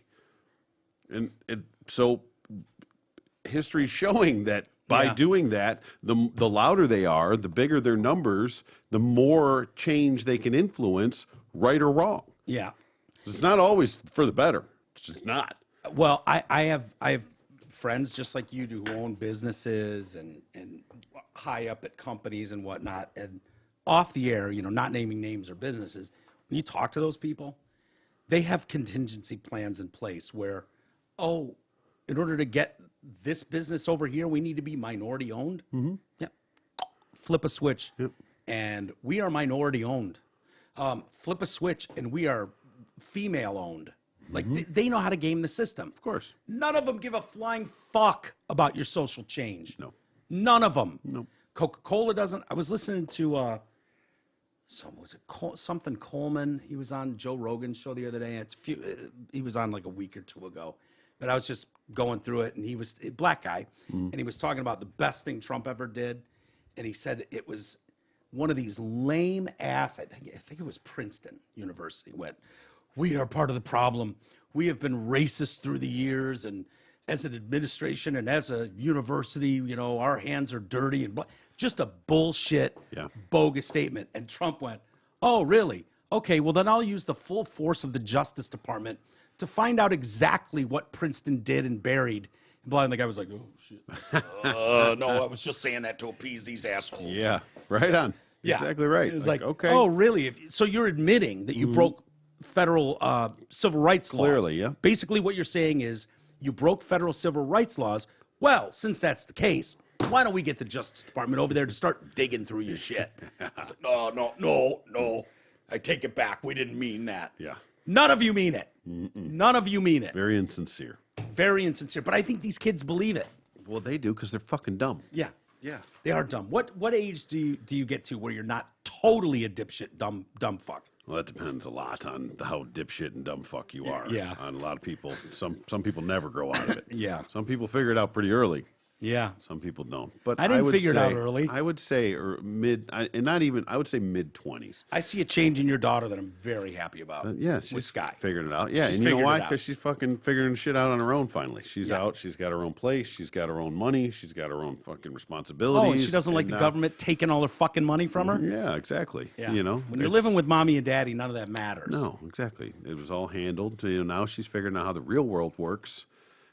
S2: And so history's showing that by
S1: Yeah.
S2: doing that, the louder they are, the bigger their numbers, the more change they can influence, right or wrong.
S1: Yeah.
S2: It's not always for the better. It's just not.
S1: Well, I have friends just like you do who own businesses and high up at companies and whatnot. And off the air, not naming names or businesses, when you talk to those people, they have contingency plans in place where, oh, in order to get this business over here, we need to be minority owned. Yep. Flip a switch.
S2: Yep.
S1: And we are minority owned. Flip a switch and we are female owned. Like they know how to game the system.
S2: Of course.
S1: None of them give a flying fuck about your social change.
S2: No.
S1: None of them.
S2: No.
S1: Coca-Cola doesn't. I was listening to something Coleman. He was on Joe Rogan's show the other day. He was on like a week or two ago. But I was just going through it, and he was a black guy, and he was talking about the best thing Trump ever did, and he said it was one of these lame ass. I think it was Princeton University. Went, we are part of the problem. We have been racist through the years, and as an administration and as a university, our hands are dirty and just a bullshit, bogus statement. And Trump went, "Oh, really? Okay, well then I'll use the full force of the Justice Department to find out exactly what Princeton did and buried." And the guy was like, "Oh shit, no, I was just saying that to appease these assholes."
S2: Yeah, right on.
S1: Yeah.
S2: Exactly right.
S1: It was like,
S2: okay.
S1: "Oh, really? So you're admitting that you broke federal civil rights laws?"
S2: Clearly, yeah.
S1: Basically, what you're saying is you broke federal civil rights laws. Well, since that's the case, why don't we get the Justice Department over there to start digging through your shit? I was like, no. I take it back. We didn't mean that.
S2: Yeah.
S1: None of you mean it. None of you mean it.
S2: Very insincere.
S1: Very insincere. But I think these kids believe it.
S2: Well, they do because they're fucking dumb.
S1: Yeah.
S2: Yeah.
S1: They are dumb. What age do you get to where you're not totally a dipshit dumb fuck?
S2: Well, that depends a lot on how dipshit and dumb fuck you are.
S1: Yeah.
S2: On a lot of people. Some people never grow out of it.
S1: Yeah.
S2: Some people figure it out pretty early.
S1: Yeah.
S2: Some people don't. But
S1: I didn't
S2: would
S1: figure it out
S2: say-
S1: early.
S2: I would say I would say mid-20s.
S1: I see a change in your daughter that I'm very happy about.
S2: Yeah,
S1: with
S2: she's
S1: Sky.
S2: figuring it out. Yeah,
S1: She's
S2: and you know
S1: figured
S2: why?
S1: it out.
S2: Because she's fucking figuring shit out on her own finally. She's
S1: Yeah.
S2: out. She's got her own place. She's got her own money. She's got her own fucking responsibilities.
S1: Oh, and she doesn't like the government taking all her fucking money from her?
S2: Yeah, exactly.
S1: Yeah.
S2: You know,
S1: when you're
S2: it's-
S1: living with mommy and daddy, none of that matters.
S2: No, exactly. It was all handled. Now she's figuring out how the real world works.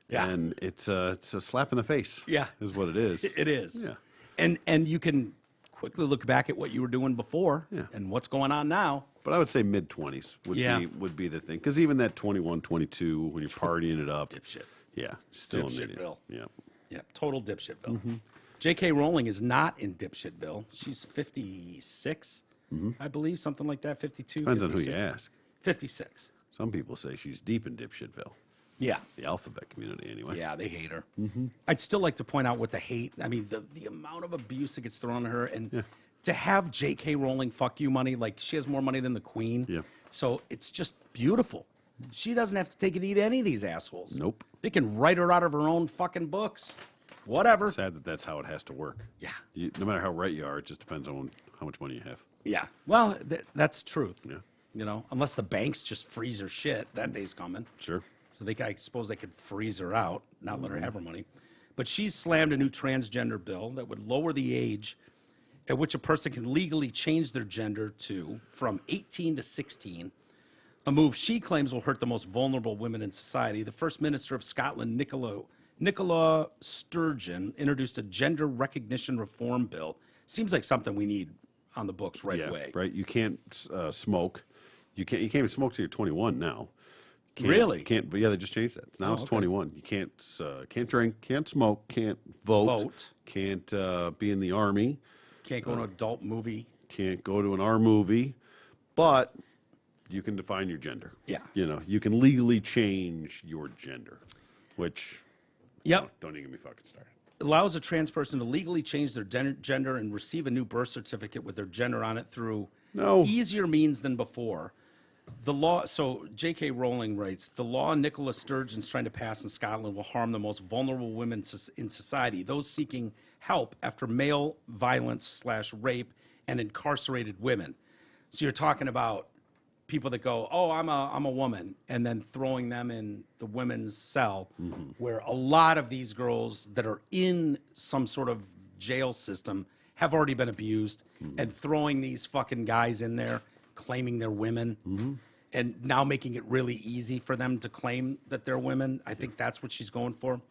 S1: Yeah.
S2: And it's a slap in the face.
S1: Yeah.
S2: Is what it is.
S1: It is.
S2: Yeah.
S1: And you can quickly look back at what you were doing before
S2: Yeah.
S1: and what's going on now.
S2: But I would say mid-20s
S1: Yeah.
S2: would be the thing. Because even that 21, 22, when you're partying it up.
S1: Dipshit.
S2: Yeah. Still an
S1: Dipshitville.
S2: idiot. Yeah.
S1: Yeah, total dipshitville. J.K. Rowling is not in Dipshitville. She's 56, I believe, something like that. 52.
S2: Depends on who
S1: 56.
S2: you ask.
S1: 56.
S2: Some people say she's deep in dipshitville.
S1: Yeah.
S2: The alphabet community, anyway.
S1: Yeah, they hate her. I'd still like to point out what the hate. I mean, the amount of abuse that gets thrown at her, and to have J.K. Rowling fuck you money, like she has more money than the Queen.
S2: Yeah.
S1: So it's just beautiful. She doesn't have to take a knee to any of these assholes.
S2: Nope.
S1: They can write her out of her own fucking books. Whatever.
S2: Sad that that's how it has to work.
S1: Yeah.
S2: No matter how right you are, it just depends on how much money you have.
S1: Yeah. Well, that's truth.
S2: Yeah.
S1: You know, unless the banks just freeze her shit, that day's coming.
S2: Sure.
S1: So I suppose they could freeze her out, not let her have her money. But she's slammed a new transgender bill that would lower the age at which a person can legally change their gender from 18 to 16, a move she claims will hurt the most vulnerable women in society. The First Minister of Scotland, Nicola Sturgeon, introduced a gender recognition reform bill. Seems like something we need on the books right away.
S2: Right. You can't smoke. You can't even smoke till you're 21 now.
S1: Really?
S2: Can't. But yeah, they just changed that. Now it's 21. You can't drink, can't smoke, can't vote. Can't be in the army.
S1: Can't go to an adult movie.
S2: Can't go to an R movie, but you can define your gender.
S1: Yeah.
S2: You know, you can legally change your gender, which
S1: Yep.
S2: don't even get me fucking started.
S1: Allows a trans person to legally change their gender and receive a new birth certificate with their gender on it through easier means than before. The law, so J.K. Rowling writes, the law Nicola Sturgeon's trying to pass in Scotland will harm the most vulnerable women in society, those seeking help after male violence/rape and incarcerated women. So you're talking about people that go, oh, I'm a woman, and then throwing them in the women's cell, where a lot of these girls that are in some sort of jail system have already been abused, and throwing these fucking guys in there, claiming they're women, and now making it really easy for them to claim that they're women. I think that's what she's going for.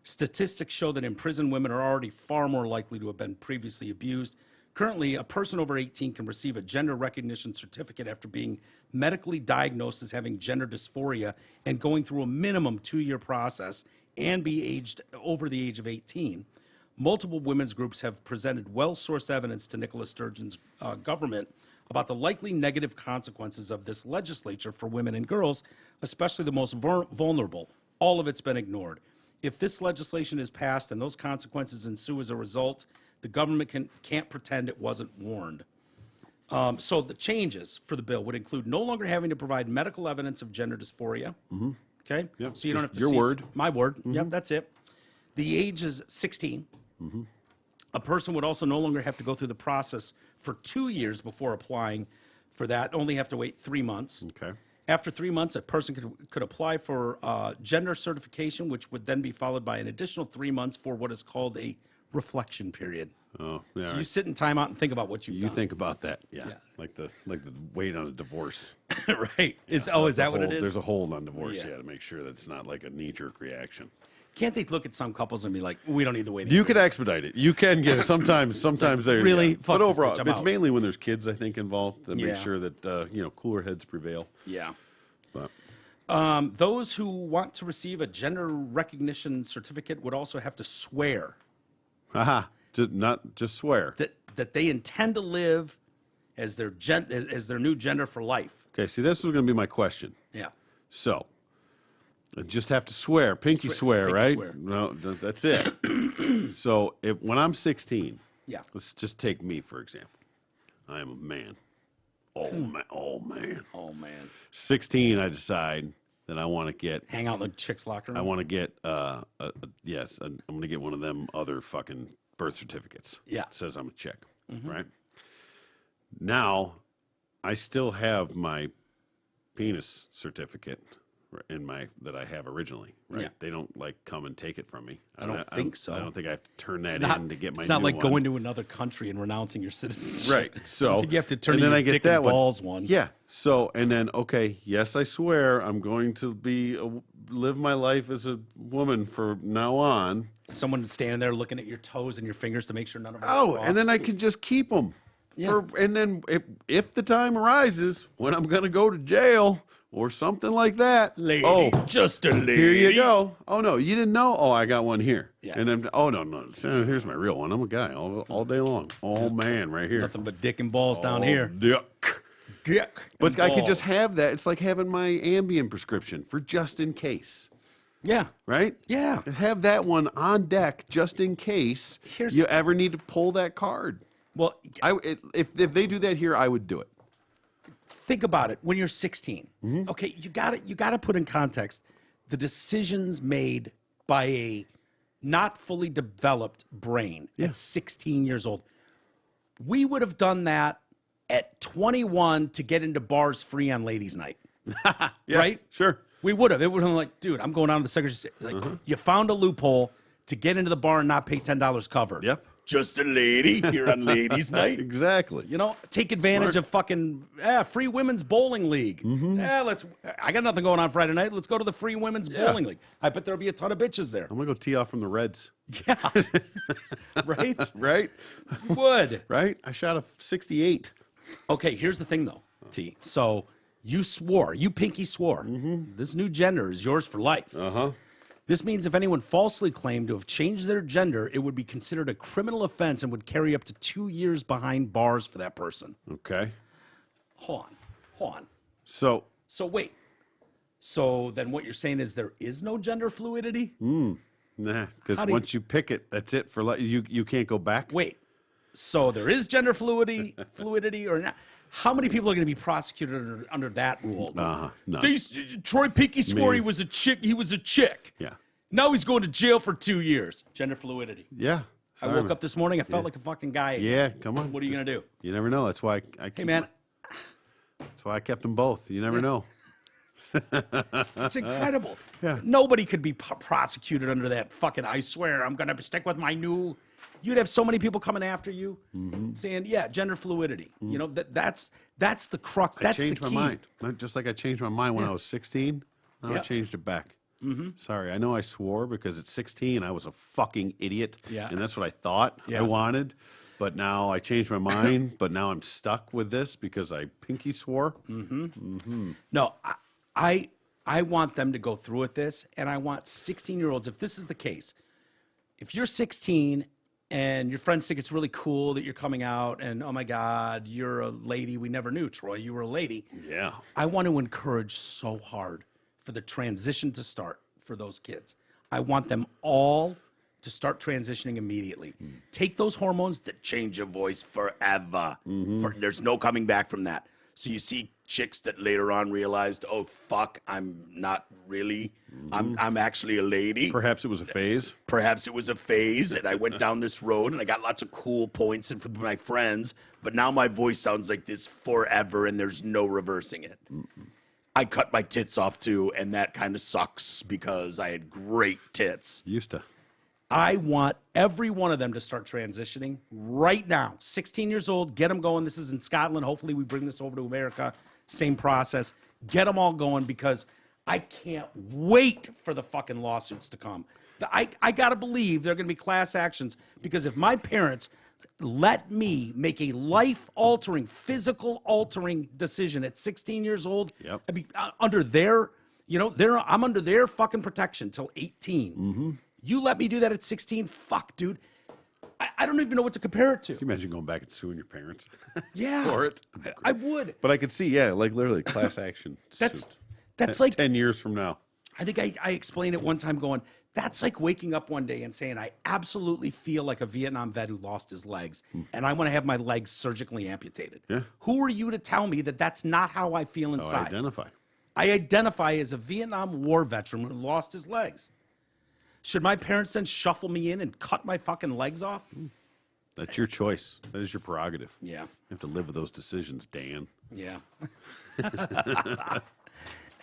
S1: Statistics show that imprisoned women are already far more likely to have been previously abused. Currently, a person over 18 can receive a gender recognition certificate after being medically diagnosed as having gender dysphoria and going through a minimum 2-year process and be aged over the age of 18. Multiple women's groups have presented well-sourced evidence to Nicola Sturgeon's government about the likely negative consequences of this legislature for women and girls, especially the most vulnerable. All of it's been ignored. If this legislation is passed and those consequences ensue as a result, the government can't pretend it wasn't warned. So the changes for the bill would include no longer having to provide medical evidence of gender dysphoria. Okay?
S2: Yep.
S1: So you don't have to
S2: Your
S1: see
S2: word.
S1: my word. Yep, that's it. The age is 16. A person would also no longer have to go through the process for 2 years before applying for that, only have to wait 3 months.
S2: Okay.
S1: After 3 months, a person could apply for gender certification, which would then be followed by an additional 3 months for what is called a reflection period.
S2: Oh, yeah.
S1: So you sit in time out and think about what you've
S2: You
S1: done.
S2: think about that, yeah.
S1: Yeah.
S2: Like the wait on a divorce.
S1: Right. Is that what it is?
S2: There's a hold on divorce,
S1: Yeah.
S2: yeah, to make sure that's not like a knee-jerk reaction.
S1: Can't they look at some couples and be like, we don't need to wait?
S2: You could expedite it. You can get it. Sometimes they
S1: really?
S2: Yeah.
S1: Fuck
S2: But
S1: this
S2: overall,
S1: bitch, I'm
S2: it's
S1: out.
S2: mainly when there's kids, I think, involved to make
S1: Yeah.
S2: sure that cooler heads prevail.
S1: Yeah.
S2: But
S1: Those who want to receive a gender recognition certificate would also have to swear
S2: haha, not just swear.
S1: that they intend to live as their new gender for life.
S2: Okay, see, this was going to be my question.
S1: Yeah.
S2: So, I just have to swear, pinky swear,
S1: pinky
S2: right?
S1: swear.
S2: No, that's it. So, when I'm 16,
S1: Yeah.
S2: let's just take me for example. I am a man. Oh man, oh man.
S1: Oh man.
S2: 16, I decide that I want to get.
S1: Hang out in the chicks' locker room.
S2: I want to get. Yes, I'm going to get one of them other fucking birth certificates.
S1: Yeah.
S2: It says I'm a chick, right? Now, I still have my penis certificate that I have originally, right?
S1: Yeah.
S2: They don't like come and take it from me.
S1: I don't think so.
S2: I don't think I have to turn that
S1: It's
S2: in to get my.
S1: It's not
S2: new
S1: like
S2: one.
S1: going to another country and renouncing your citizenship.
S2: Right. So
S1: I think you have to turn
S2: and
S1: in
S2: then
S1: your
S2: I get
S1: dick
S2: that
S1: and
S2: one.
S1: balls one.
S2: Yeah. So and then okay, yes, I swear I'm going to live my life as a woman from now on.
S1: Someone standing there looking at your toes and your fingers to make sure none of them.
S2: Oh,
S1: are
S2: and then
S1: crossed.
S2: I can just keep them.
S1: Yeah.
S2: And then if the time arises when I'm going to go to jail or something like that.
S1: Lady,
S2: oh,
S1: just a lady.
S2: here you go. Oh no, you didn't know? Oh, I got one here.
S1: Yeah.
S2: And then no. So here's my real one. I'm a guy all day long. Oh man, right here.
S1: Nothing but dick and balls down
S2: Oh,
S1: here.
S2: Dick.
S1: Dick.
S2: But
S1: and
S2: I could just
S1: balls.
S2: have that. It's like having my Ambien prescription for just in case,
S1: Yeah.
S2: right?
S1: Yeah.
S2: Have that one on deck just in case
S1: Here's-
S2: you ever need to pull that card.
S1: Well,
S2: If they do that here, I would do it.
S1: think about it. When you're 16,
S2: Mm-hmm.
S1: okay, you got to put in context the decisions made by a not fully developed brain at 16 years old. We would have done that at 21 to get into bars free on ladies' night,
S2: Yeah,
S1: right?
S2: Sure.
S1: We would have. It would have been like, dude, I'm going down to the secretary. Like, you found a loophole to get into the bar and not pay $10 cover.
S2: Yep.
S1: Just a lady here on ladies' night.
S2: Exactly.
S1: You know, take advantage of fucking free women's bowling league. I got nothing going on Friday night. Let's go to the free women's bowling league. I bet there'll be a ton of bitches there.
S2: I'm gonna go tee off from the Reds.
S1: Yeah. Right?
S2: Right.
S1: You would.
S2: Right. I shot a 68.
S1: Okay, here's the thing though, T. So you swore, you pinky swore, this new gender is yours for life.
S2: Uh-huh.
S1: This means if anyone falsely claimed to have changed their gender, it would be considered a criminal offense and would carry up to 2 years behind bars for that person.
S2: Okay.
S1: Hold on.
S2: So
S1: So wait. So then what you're saying is there is no gender fluidity?
S2: nah,
S1: How
S2: because
S1: do you-
S2: once you pick it, that's it for life. You can't go back.
S1: Wait. So there is gender fluidity or not? How many people are going to be prosecuted under that rule?
S2: None.
S1: Troy Pinky swore
S2: Me.
S1: he was a chick. He was a chick.
S2: Yeah.
S1: Now he's going to jail for 2 years. Gender fluidity.
S2: Yeah.
S1: I woke up this morning. I felt like a fucking guy. again.
S2: Yeah. Come on.
S1: What are you going to do?
S2: You never know. That's why I
S1: Hey,
S2: keep,
S1: man,
S2: That's why I kept them both. You never know.
S1: it's incredible.
S2: Yeah.
S1: Nobody could be prosecuted under that fucking, I swear, I'm going to stick with my new. You'd have so many people coming after you saying, yeah, gender fluidity. You know, that's the crux. That's
S2: I changed
S1: the
S2: my
S1: key.
S2: mind. Just like I changed my mind when I was 16. Now I
S1: Yeah.
S2: changed it back. Sorry, I know I swore because at 16 I was a fucking idiot,
S1: Yeah.
S2: and that's what I thought
S1: Yeah.
S2: I wanted. But now I changed my mind. But now I'm stuck with this because I pinky swore.
S1: No, I want them to go through with this, and I want 16-year-olds, if this is the case, if you're 16 and your friends think it's really cool that you're coming out and, oh my God, you're a lady. We never knew, Troy, you were a lady.
S2: Yeah.
S1: I want to encourage so hard for the transition to start for those kids. I want them all to start transitioning immediately. Take those hormones that change your voice forever. There's no coming back from that. So you see chicks that later on realized, oh fuck, I'm not really. I'm actually a lady.
S2: Perhaps it was a phase.
S1: Perhaps it was a phase, and I went down this road, and I got lots of cool points and from my friends. But now my voice sounds like this forever, and there's no reversing it. I cut my tits off too, and that kind of sucks because I had great tits.
S2: Used to.
S1: I want every one of them to start transitioning right now. 16 years old, get them going. This is in Scotland. Hopefully, we bring this over to America. Same process. Get them all going because I can't wait for the fucking lawsuits to come. I got to believe there are going to be class actions because if my parents let me make a life-altering, physical-altering decision at 16 years old,
S2: Yep.
S1: I'd be under their, I'm under their fucking protection till 18. You let me do that at 16? Fuck, dude. I don't even know what to compare it to.
S2: Can you imagine going back and suing your parents
S1: Yeah.
S2: for it?
S1: I would.
S2: But I could see, yeah, like literally class action.
S1: That's
S2: suit.
S1: like
S2: 10 years from now.
S1: I think I explained it one time going, that's like waking up one day and saying, I absolutely feel like a Vietnam vet who lost his legs, and I want to have my legs surgically amputated.
S2: Yeah.
S1: Who are you to tell me that that's not how I feel
S2: How I
S1: inside?
S2: identify.
S1: I identify as a Vietnam War veteran who lost his legs. Should my parents then shuffle me in and cut my fucking legs off?
S2: That's your choice. That is your prerogative.
S1: Yeah.
S2: You have to live with those decisions, Dan.
S1: Yeah.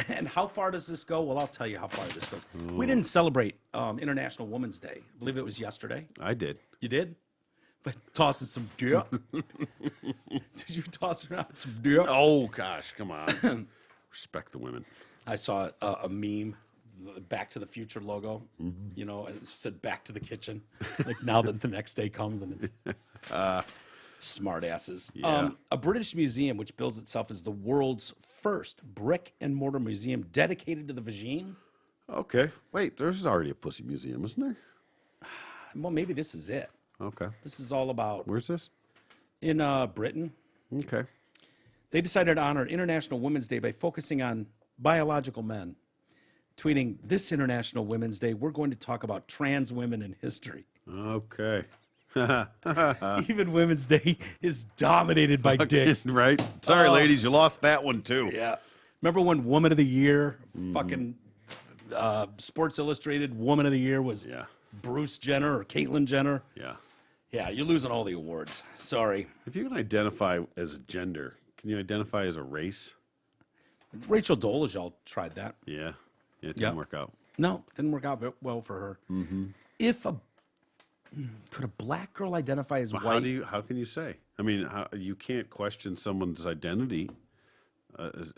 S1: And how far does this go? Well, I'll tell you how far this goes. We didn't celebrate International Women's Day. I believe it was yesterday.
S2: I did.
S1: You did? But tossing some dick. Did you toss around some dick?
S2: Oh, gosh, come on. Respect the women.
S1: I saw a meme, the Back to the Future logo. And it said "Back to the Kitchen." Like now that the next day comes and it's Smart asses.
S2: Yeah.
S1: A British museum which bills itself as the world's first brick and mortar museum dedicated to the vagine.
S2: Okay. Wait, there's already a pussy museum, isn't there?
S1: Well, maybe this is it.
S2: Okay.
S1: This is all about
S2: Where's this?
S1: in Britain.
S2: Okay.
S1: They decided to honor International Women's Day by focusing on biological men. Tweeting, this International Women's Day, we're going to talk about trans women in history.
S2: Okay.
S1: Even Women's Day is dominated by dicks.
S2: Right? Sorry, ladies, you lost that one too.
S1: Yeah. Remember when Woman of the Year, fucking Sports Illustrated Woman of the Year was
S2: Yeah.
S1: Bruce Jenner or Caitlyn Jenner?
S2: Yeah.
S1: Yeah, you're losing all the awards. Sorry.
S2: If you can identify as a gender, can you identify as a race?
S1: Rachel Dolezal tried that.
S2: Yeah. It didn't
S1: Yeah.
S2: work out.
S1: No, didn't work out well for her. If a could a black girl identify as
S2: Well,
S1: white?
S2: how can you say? I mean, you can't question someone's identity,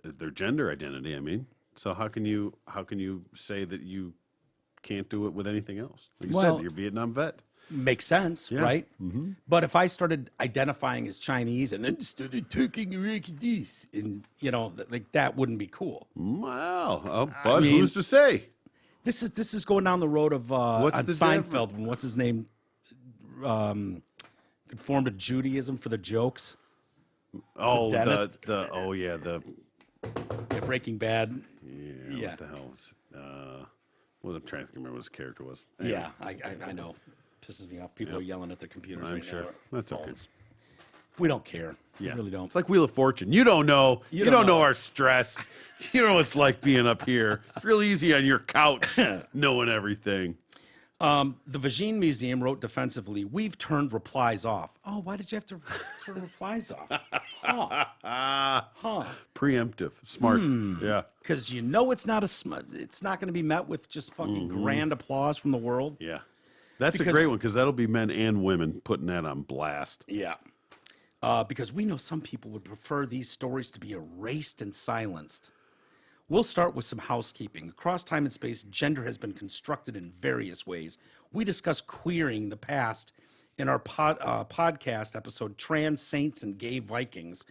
S2: their gender identity. I mean, so how can you say that you can't do it with anything else? Like you
S1: Well-
S2: said, you're a Vietnam vet.
S1: Makes sense,
S2: Yeah.
S1: right? But if I started identifying as Chinese and then started talking like this, and like that wouldn't be cool.
S2: Wow, but
S1: mean-
S2: who's to say?
S1: This is going down the road of
S2: What's
S1: on
S2: the
S1: Seinfeld when what's his name conformed to Judaism for the jokes.
S2: Oh,
S1: dentist?
S2: oh yeah,
S1: Yeah, Breaking Bad.
S2: what the hell was it? Well, I'm trying to remember what his character was.
S1: Yeah, I know. Pisses me off. People are yelling at their computers
S2: I'm
S1: right
S2: sure.
S1: now. or
S2: That's okay.
S1: phones. We don't care.
S2: Yeah.
S1: We really don't.
S2: It's like Wheel of Fortune. You don't know. You
S1: don't
S2: don't know
S1: know.
S2: our stress. You know what it's like being up here. It's real easy on your couch knowing everything.
S1: The Vagine Museum wrote defensively, we've turned replies off. Oh, why did you have to turn replies off? Huh.
S2: Preemptive. Smart. Yeah.
S1: Because it's not it's not going to be met with just fucking grand applause from the world.
S2: Yeah. That's a
S1: Because-
S2: great one because that'll be men and women putting that on blast.
S1: Yeah. Because we know some people would prefer these stories to be erased and silenced. We'll start with some housekeeping. Across time and space, gender has been constructed in various ways. We discuss queering the past in our podcast episode, Trans Saints and Gay Vikings,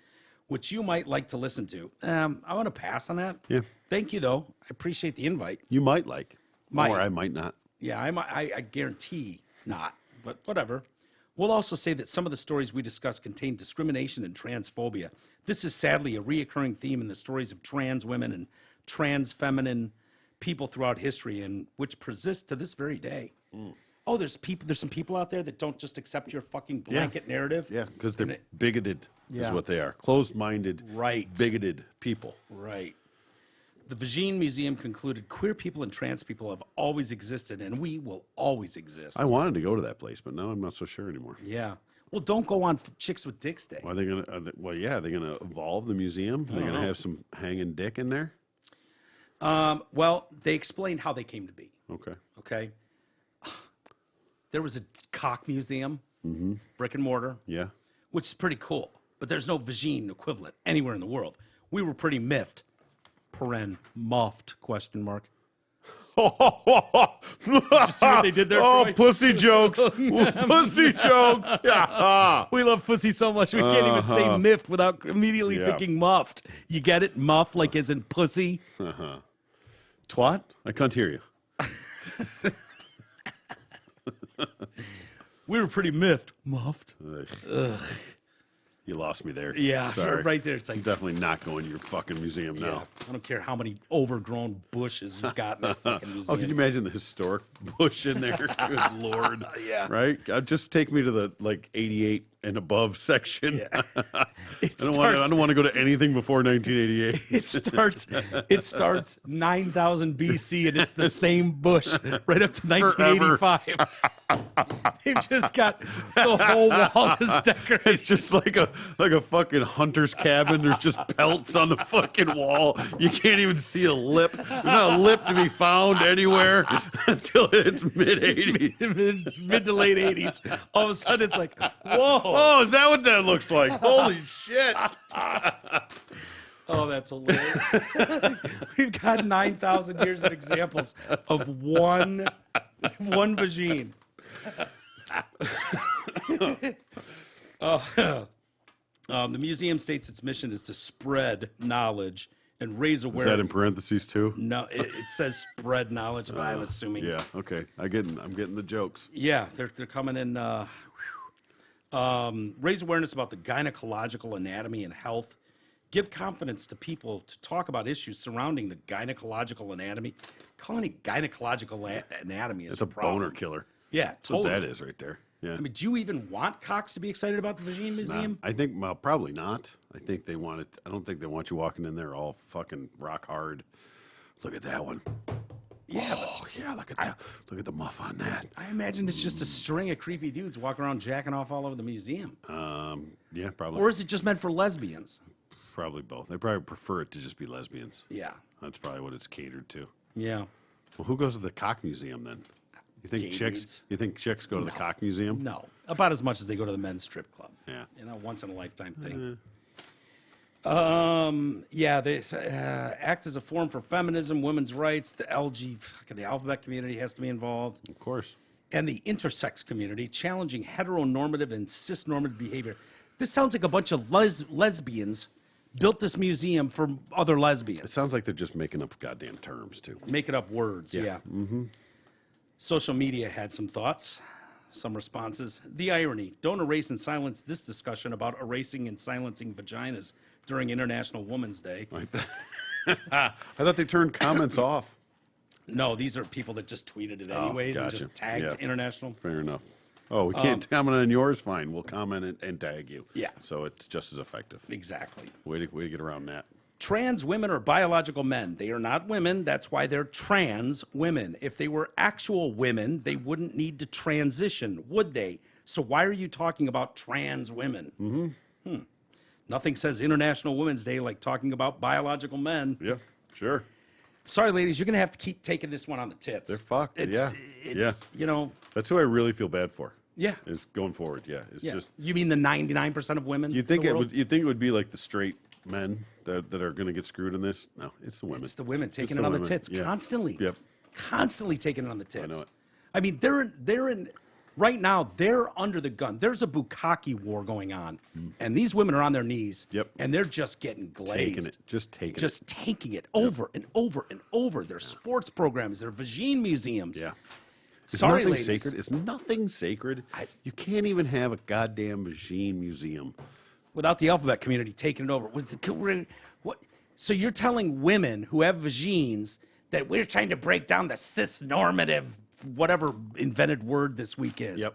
S1: which you might like to listen to. I want to pass on that.
S2: Yeah.
S1: Thank you, though. I appreciate the invite.
S2: You might like.
S1: Might.
S2: Or I might not.
S1: Yeah, I guarantee not, but whatever. We'll also say that some of the stories we discuss contain discrimination and transphobia. This is sadly a reoccurring theme in the stories of trans women and trans feminine people throughout history, and which persists to this very day. Oh, there's some people out there that don't just accept your fucking blanket narrative.
S2: Yeah, because
S1: And
S2: they're
S1: it-
S2: bigoted
S1: Yeah.
S2: is what they are. Closed-minded,
S1: Right.
S2: bigoted people.
S1: Right. The Vagine Museum concluded queer people and trans people have always existed, and we will always exist.
S2: I wanted to go to that place, but now I'm not so sure anymore.
S1: Yeah. Well, don't go on Chicks with Dicks Day.
S2: Are they gonna? Well, yeah. Are they gonna evolve the museum? Are they gonna have some hanging dick in there?
S1: Well, they explained how they came to be.
S2: Okay.
S1: Okay. There was a cock museum, brick and mortar,
S2: Yeah.
S1: which is pretty cool, but there's no vagine equivalent anywhere in the world. We were pretty miffed. Muffed, question mark.
S2: Did
S1: you see what they did there,
S2: Oh,
S1: Troy?
S2: pussy jokes. Pussy jokes. Yeah.
S1: We love pussy so much we can't even say miffed without immediately
S2: Yeah.
S1: thinking muffed. You get it? Muff, like as in pussy.
S2: Twat? I can't hear you.
S1: We were pretty miffed. Muffed.
S2: Ugh. You lost me there.
S1: Yeah,
S2: Sorry.
S1: right there. It's like,
S2: I'm definitely not going to your fucking museum
S1: yeah,
S2: now.
S1: I don't care how many overgrown bushes you've got in that fucking museum.
S2: Oh, can you imagine the historic bush in there? Good Lord.
S1: Yeah.
S2: Right? Just take me to the 88 and above section.
S1: Yeah.
S2: I don't want to go to anything before 1988.
S1: It starts 9,000 BC and it's the same bush right up to 1985. They've just got the whole wall is decorated.
S2: It's just like a fucking hunter's cabin. There's just pelts on the fucking wall. You can't even see a lip. There's not a lip to be found anywhere until it's mid 80s.
S1: Mid to late 80s. All of a sudden it's like, whoa.
S2: Oh, is that what that looks like? Holy shit.
S1: Oh, that's hilarious. We've got 9,000 years of examples of one vagine. The museum states its mission is to spread knowledge and raise
S2: Is that
S1: awareness.
S2: in parentheses too?
S1: No, it says spread knowledge, but I'm assuming.
S2: Yeah. Okay. I'm getting the jokes.
S1: Yeah, they're coming in. Raise awareness about the gynecological anatomy and health. Give confidence to people to talk about issues surrounding the gynecological anatomy. Calling it gynecological anatomy is
S2: It's a
S1: problem.
S2: boner killer.
S1: Yeah,
S2: That's what
S1: totally.
S2: that is right there. Yeah.
S1: I mean, do you even want Cox to be excited about the Vagine Museum?
S2: I think well, probably not. I think they want it. I don't think they want you walking in there all fucking rock hard. Look at that one.
S1: Yeah, but
S2: Oh yeah, look at that. Look at the muff on that.
S1: I imagine it's just a string of creepy dudes walking around jacking off all over the museum.
S2: Yeah, probably.
S1: Or is it just meant for lesbians?
S2: Probably both. They probably prefer it to just be lesbians.
S1: Yeah.
S2: That's probably what it's catered to.
S1: Yeah.
S2: Well, who goes to the cock museum then? You think
S1: Gay
S2: chicks?
S1: dudes.
S2: You think chicks go to the cock museum?
S1: No. About as much as they go to the men's strip club.
S2: Yeah.
S1: You know, once in a lifetime thing. Yeah, they act as a forum for feminism, women's rights, the the alphabet community has to be involved,
S2: Of course.
S1: and the intersex community, challenging heteronormative and cisnormative behavior. This sounds like a bunch of lesbians built this museum for other lesbians.
S2: It sounds like they're just making up goddamn terms too.
S1: Making up words, yeah. Social media had some thoughts, some responses. The irony, don't erase and silence this discussion about erasing and silencing vaginas during International Women's Day.
S2: I thought they turned comments off.
S1: No, these are people that just tweeted it anyways and
S2: gotcha.
S1: just tagged
S2: Yeah.
S1: International.
S2: Fair enough. Oh, we can't comment on yours. Fine, we'll comment and tag you.
S1: Yeah.
S2: So it's just as effective.
S1: Exactly.
S2: Way to get around that.
S1: Trans women are biological men. They are not women. That's why they're trans women. If they were actual women, they wouldn't need to transition, would they? So why are you talking about trans women? Nothing says International Women's Day like talking about biological men.
S2: Yeah. Sure.
S1: Sorry, ladies, you're going to have to keep taking this one on the tits.
S2: They're fucked, yeah.
S1: It's, you know,
S2: That's who I really feel bad for.
S1: yeah.
S2: Is going forward. Yeah. It's
S1: Yeah.
S2: just
S1: You mean the 99% of women?
S2: you think
S1: in the
S2: it
S1: world?
S2: would. You think it would be like the straight men that are going to get screwed in this? No, it's the women.
S1: It's the women taking
S2: the
S1: it on the
S2: women,
S1: tits
S2: yeah.
S1: constantly.
S2: Yep.
S1: Constantly taking it on the tits.
S2: know it.
S1: I mean, they're in right now. They're under the gun. There's a bukkake war going on, and these women are on their knees.
S2: Yep.
S1: And they're just getting glazed.
S2: Taking it. Just taking it.
S1: Just taking it over and over and over. Their sports programs, their vagine museums.
S2: Yeah. Is
S1: Sorry,
S2: nothing
S1: ladies.
S2: sacred? Is nothing sacred? You can't even have a goddamn vagine museum.
S1: Without the alphabet community taking it over. What? So you're telling women who have vagines that we're trying to break down the cis-normative, whatever invented word this week is.
S2: Yep.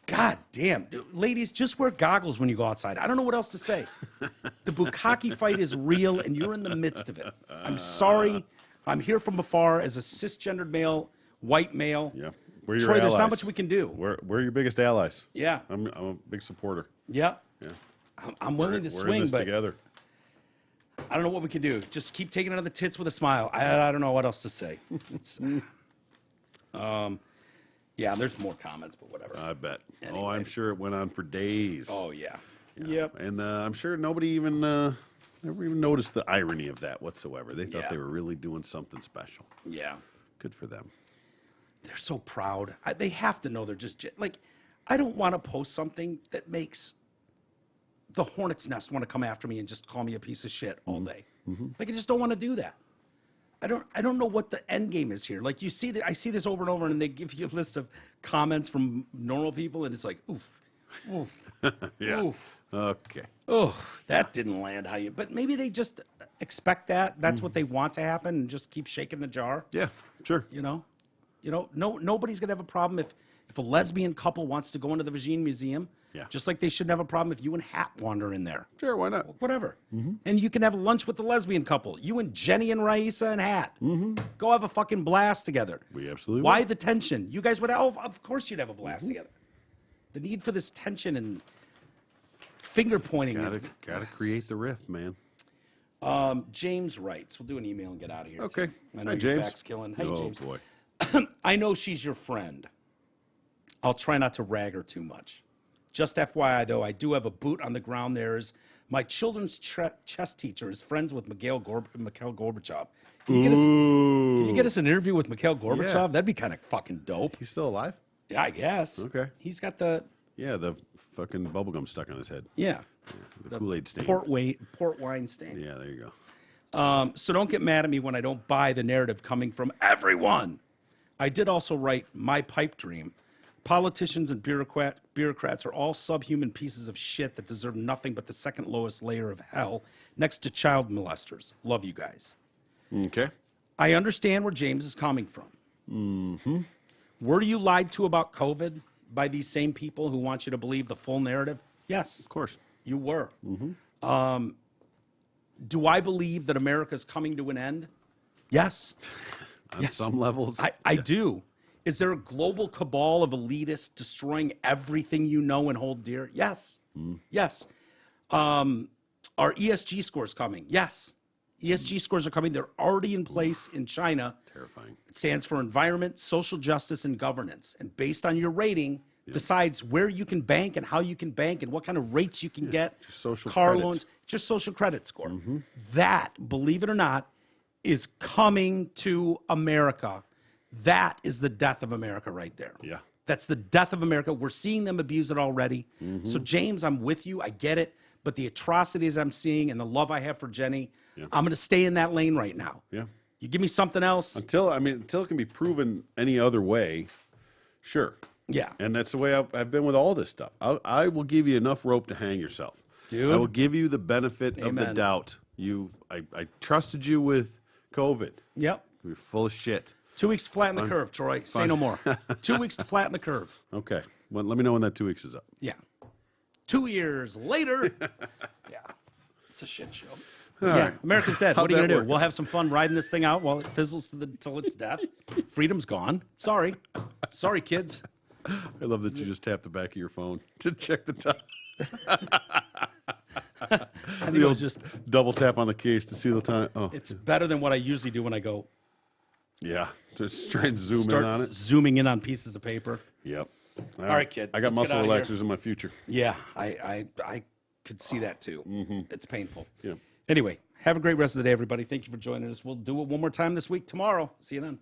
S1: God damn. Ladies, just wear goggles when you go outside. I don't know what else to say. The bukkake fight is real, and you're in the midst of it. I'm sorry. I'm here from afar as a cisgendered male, white male.
S2: Yeah. We're your
S1: Troy, there's not
S2: allies.
S1: much we can do.
S2: We're your biggest allies.
S1: Yeah.
S2: I'm a big supporter.
S1: Yeah.
S2: Yeah.
S1: I'm willing to
S2: We're in
S1: swing,
S2: this
S1: but
S2: together.
S1: I don't know what we can do. Just keep taking it on the tits with a smile. I don't know what else to say. It's, yeah, there's more comments, but whatever.
S2: I bet. Oh,
S1: Anyway.
S2: I'm sure it went on for days.
S1: Oh, yeah. Yep.
S2: And I'm sure nobody even never even noticed the irony of that whatsoever. They thought
S1: Yeah.
S2: they were really doing something special.
S1: Yeah.
S2: Good for them.
S1: They're so proud. They have to know they're just, like, I don't want to post something that makes the hornet's nest want to come after me and just call me a piece of shit all day. Like, I just don't want to do that. I don't know what the end game is here. Like, you see that I see this over and over, and they give you a list of comments from normal people, and it's like, oof,
S2: Yeah.
S1: oof.
S2: Okay.
S1: Oh, that didn't land how you. But maybe they just expect that. That's what they want to happen, and just keep shaking the jar.
S2: Yeah. Sure.
S1: You know, nobody's gonna have a problem if a lesbian couple wants to go into the Vagine Museum.
S2: Yeah.
S1: Just like they shouldn't have a problem if you and Hat wander in there.
S2: Sure. Why not?
S1: Whatever. And you can have lunch with the lesbian couple. You and Jenny and Raisa and Hat. Go have a fucking blast together.
S2: We absolutely
S1: Why
S2: will.
S1: the tension? You guys would. Oh, of course you'd have a blast together. The need for this tension and finger pointing.
S2: Gotta create the rift, man.
S1: James writes. We'll do an email and get out of here.
S2: Okay.
S1: too. I know
S2: Hi,
S1: your
S2: James.
S1: back's killing. Hey,
S2: oh,
S1: James.
S2: boy.
S1: I know she's your friend. I'll try not to rag her too much. Just FYI, though, I do have a boot on the ground there. Is my children's chess teacher is friends with Mikhail Gorbachev. Can you get us an interview with Mikhail Gorbachev?
S2: Yeah.
S1: That'd be kind of fucking dope.
S2: He's still alive?
S1: Yeah, I guess.
S2: Okay.
S1: He's got the
S2: Yeah, the fucking bubblegum stuck on his head.
S1: Yeah.
S2: The Kool-Aid stain.
S1: Port wine stain.
S2: Yeah, there you go.
S1: So don't get mad at me when I don't buy the narrative coming from everyone. I did also write My Pipe Dream. Politicians and bureaucrats are all subhuman pieces of shit that deserve nothing but the second lowest layer of hell next to child molesters. Love you guys.
S2: Okay.
S1: I understand where James is coming from. Mm-hmm. Were you lied to about COVID by these same people who want you to believe the full narrative? Yes.
S2: Of course.
S1: You were. Mm-hmm. Do I believe that America's coming to an end? Yes.
S2: On some levels.
S1: I do. Is there a global cabal of elitists destroying everything you know and hold dear? Yes. Yes. Are ESG scores coming? Yes. ESG scores are coming. They're already in place in China.
S2: Terrifying.
S1: It stands for environment, social justice, and governance. And based on your rating, decides where you can bank and how you can bank and what kind of rates you can get.
S2: social
S1: car
S2: credit.
S1: loans, just social credit score. That, believe it or not, is coming to America. That is the death of America right there.
S2: Yeah.
S1: That's the death of America. We're seeing them abuse it already. So, James, I'm with you. I get it. But the atrocities I'm seeing and the love I have for Jenny, I'm going to stay in that lane right now.
S2: Yeah.
S1: You give me something else.
S2: Until it can be proven any other way, sure.
S1: Yeah.
S2: And that's the way I've been with all this stuff. I will give you enough rope to hang yourself.
S1: Dude.
S2: I will give you the benefit of the
S1: Amen.
S2: doubt. I trusted you with COVID.
S1: Yep.
S2: You're full of shit.
S1: 2 weeks to flatten the curve, Troy. Say no more. 2 weeks to flatten the curve.
S2: Okay. Well, let me know when that 2 weeks is up.
S1: Yeah. 2 years later. Yeah. It's a shit show.
S2: All
S1: Yeah.
S2: right.
S1: America's dead.
S2: How'd
S1: What are you
S2: that
S1: going to do?
S2: work?
S1: We'll have some fun riding this thing out while it fizzles till its death. Freedom's gone. Sorry. Sorry, kids.
S2: I love that you just tapped the back of your phone to check the time.
S1: I think it was just,
S2: Double tap on the case to see the time. Oh,
S1: it's better than what I usually do when I go
S2: yeah. Just try and zoom
S1: start
S2: in on it.
S1: zooming in on pieces of paper.
S2: Yep. All
S1: right, kid.
S2: I got
S1: Let's get
S2: muscle
S1: outta here.
S2: relaxers in my future.
S1: Yeah, I could see that too. It's painful.
S2: Yeah.
S1: Anyway, have a great rest of the day, everybody. Thank you for joining us. We'll do it one more time this week tomorrow. See you then.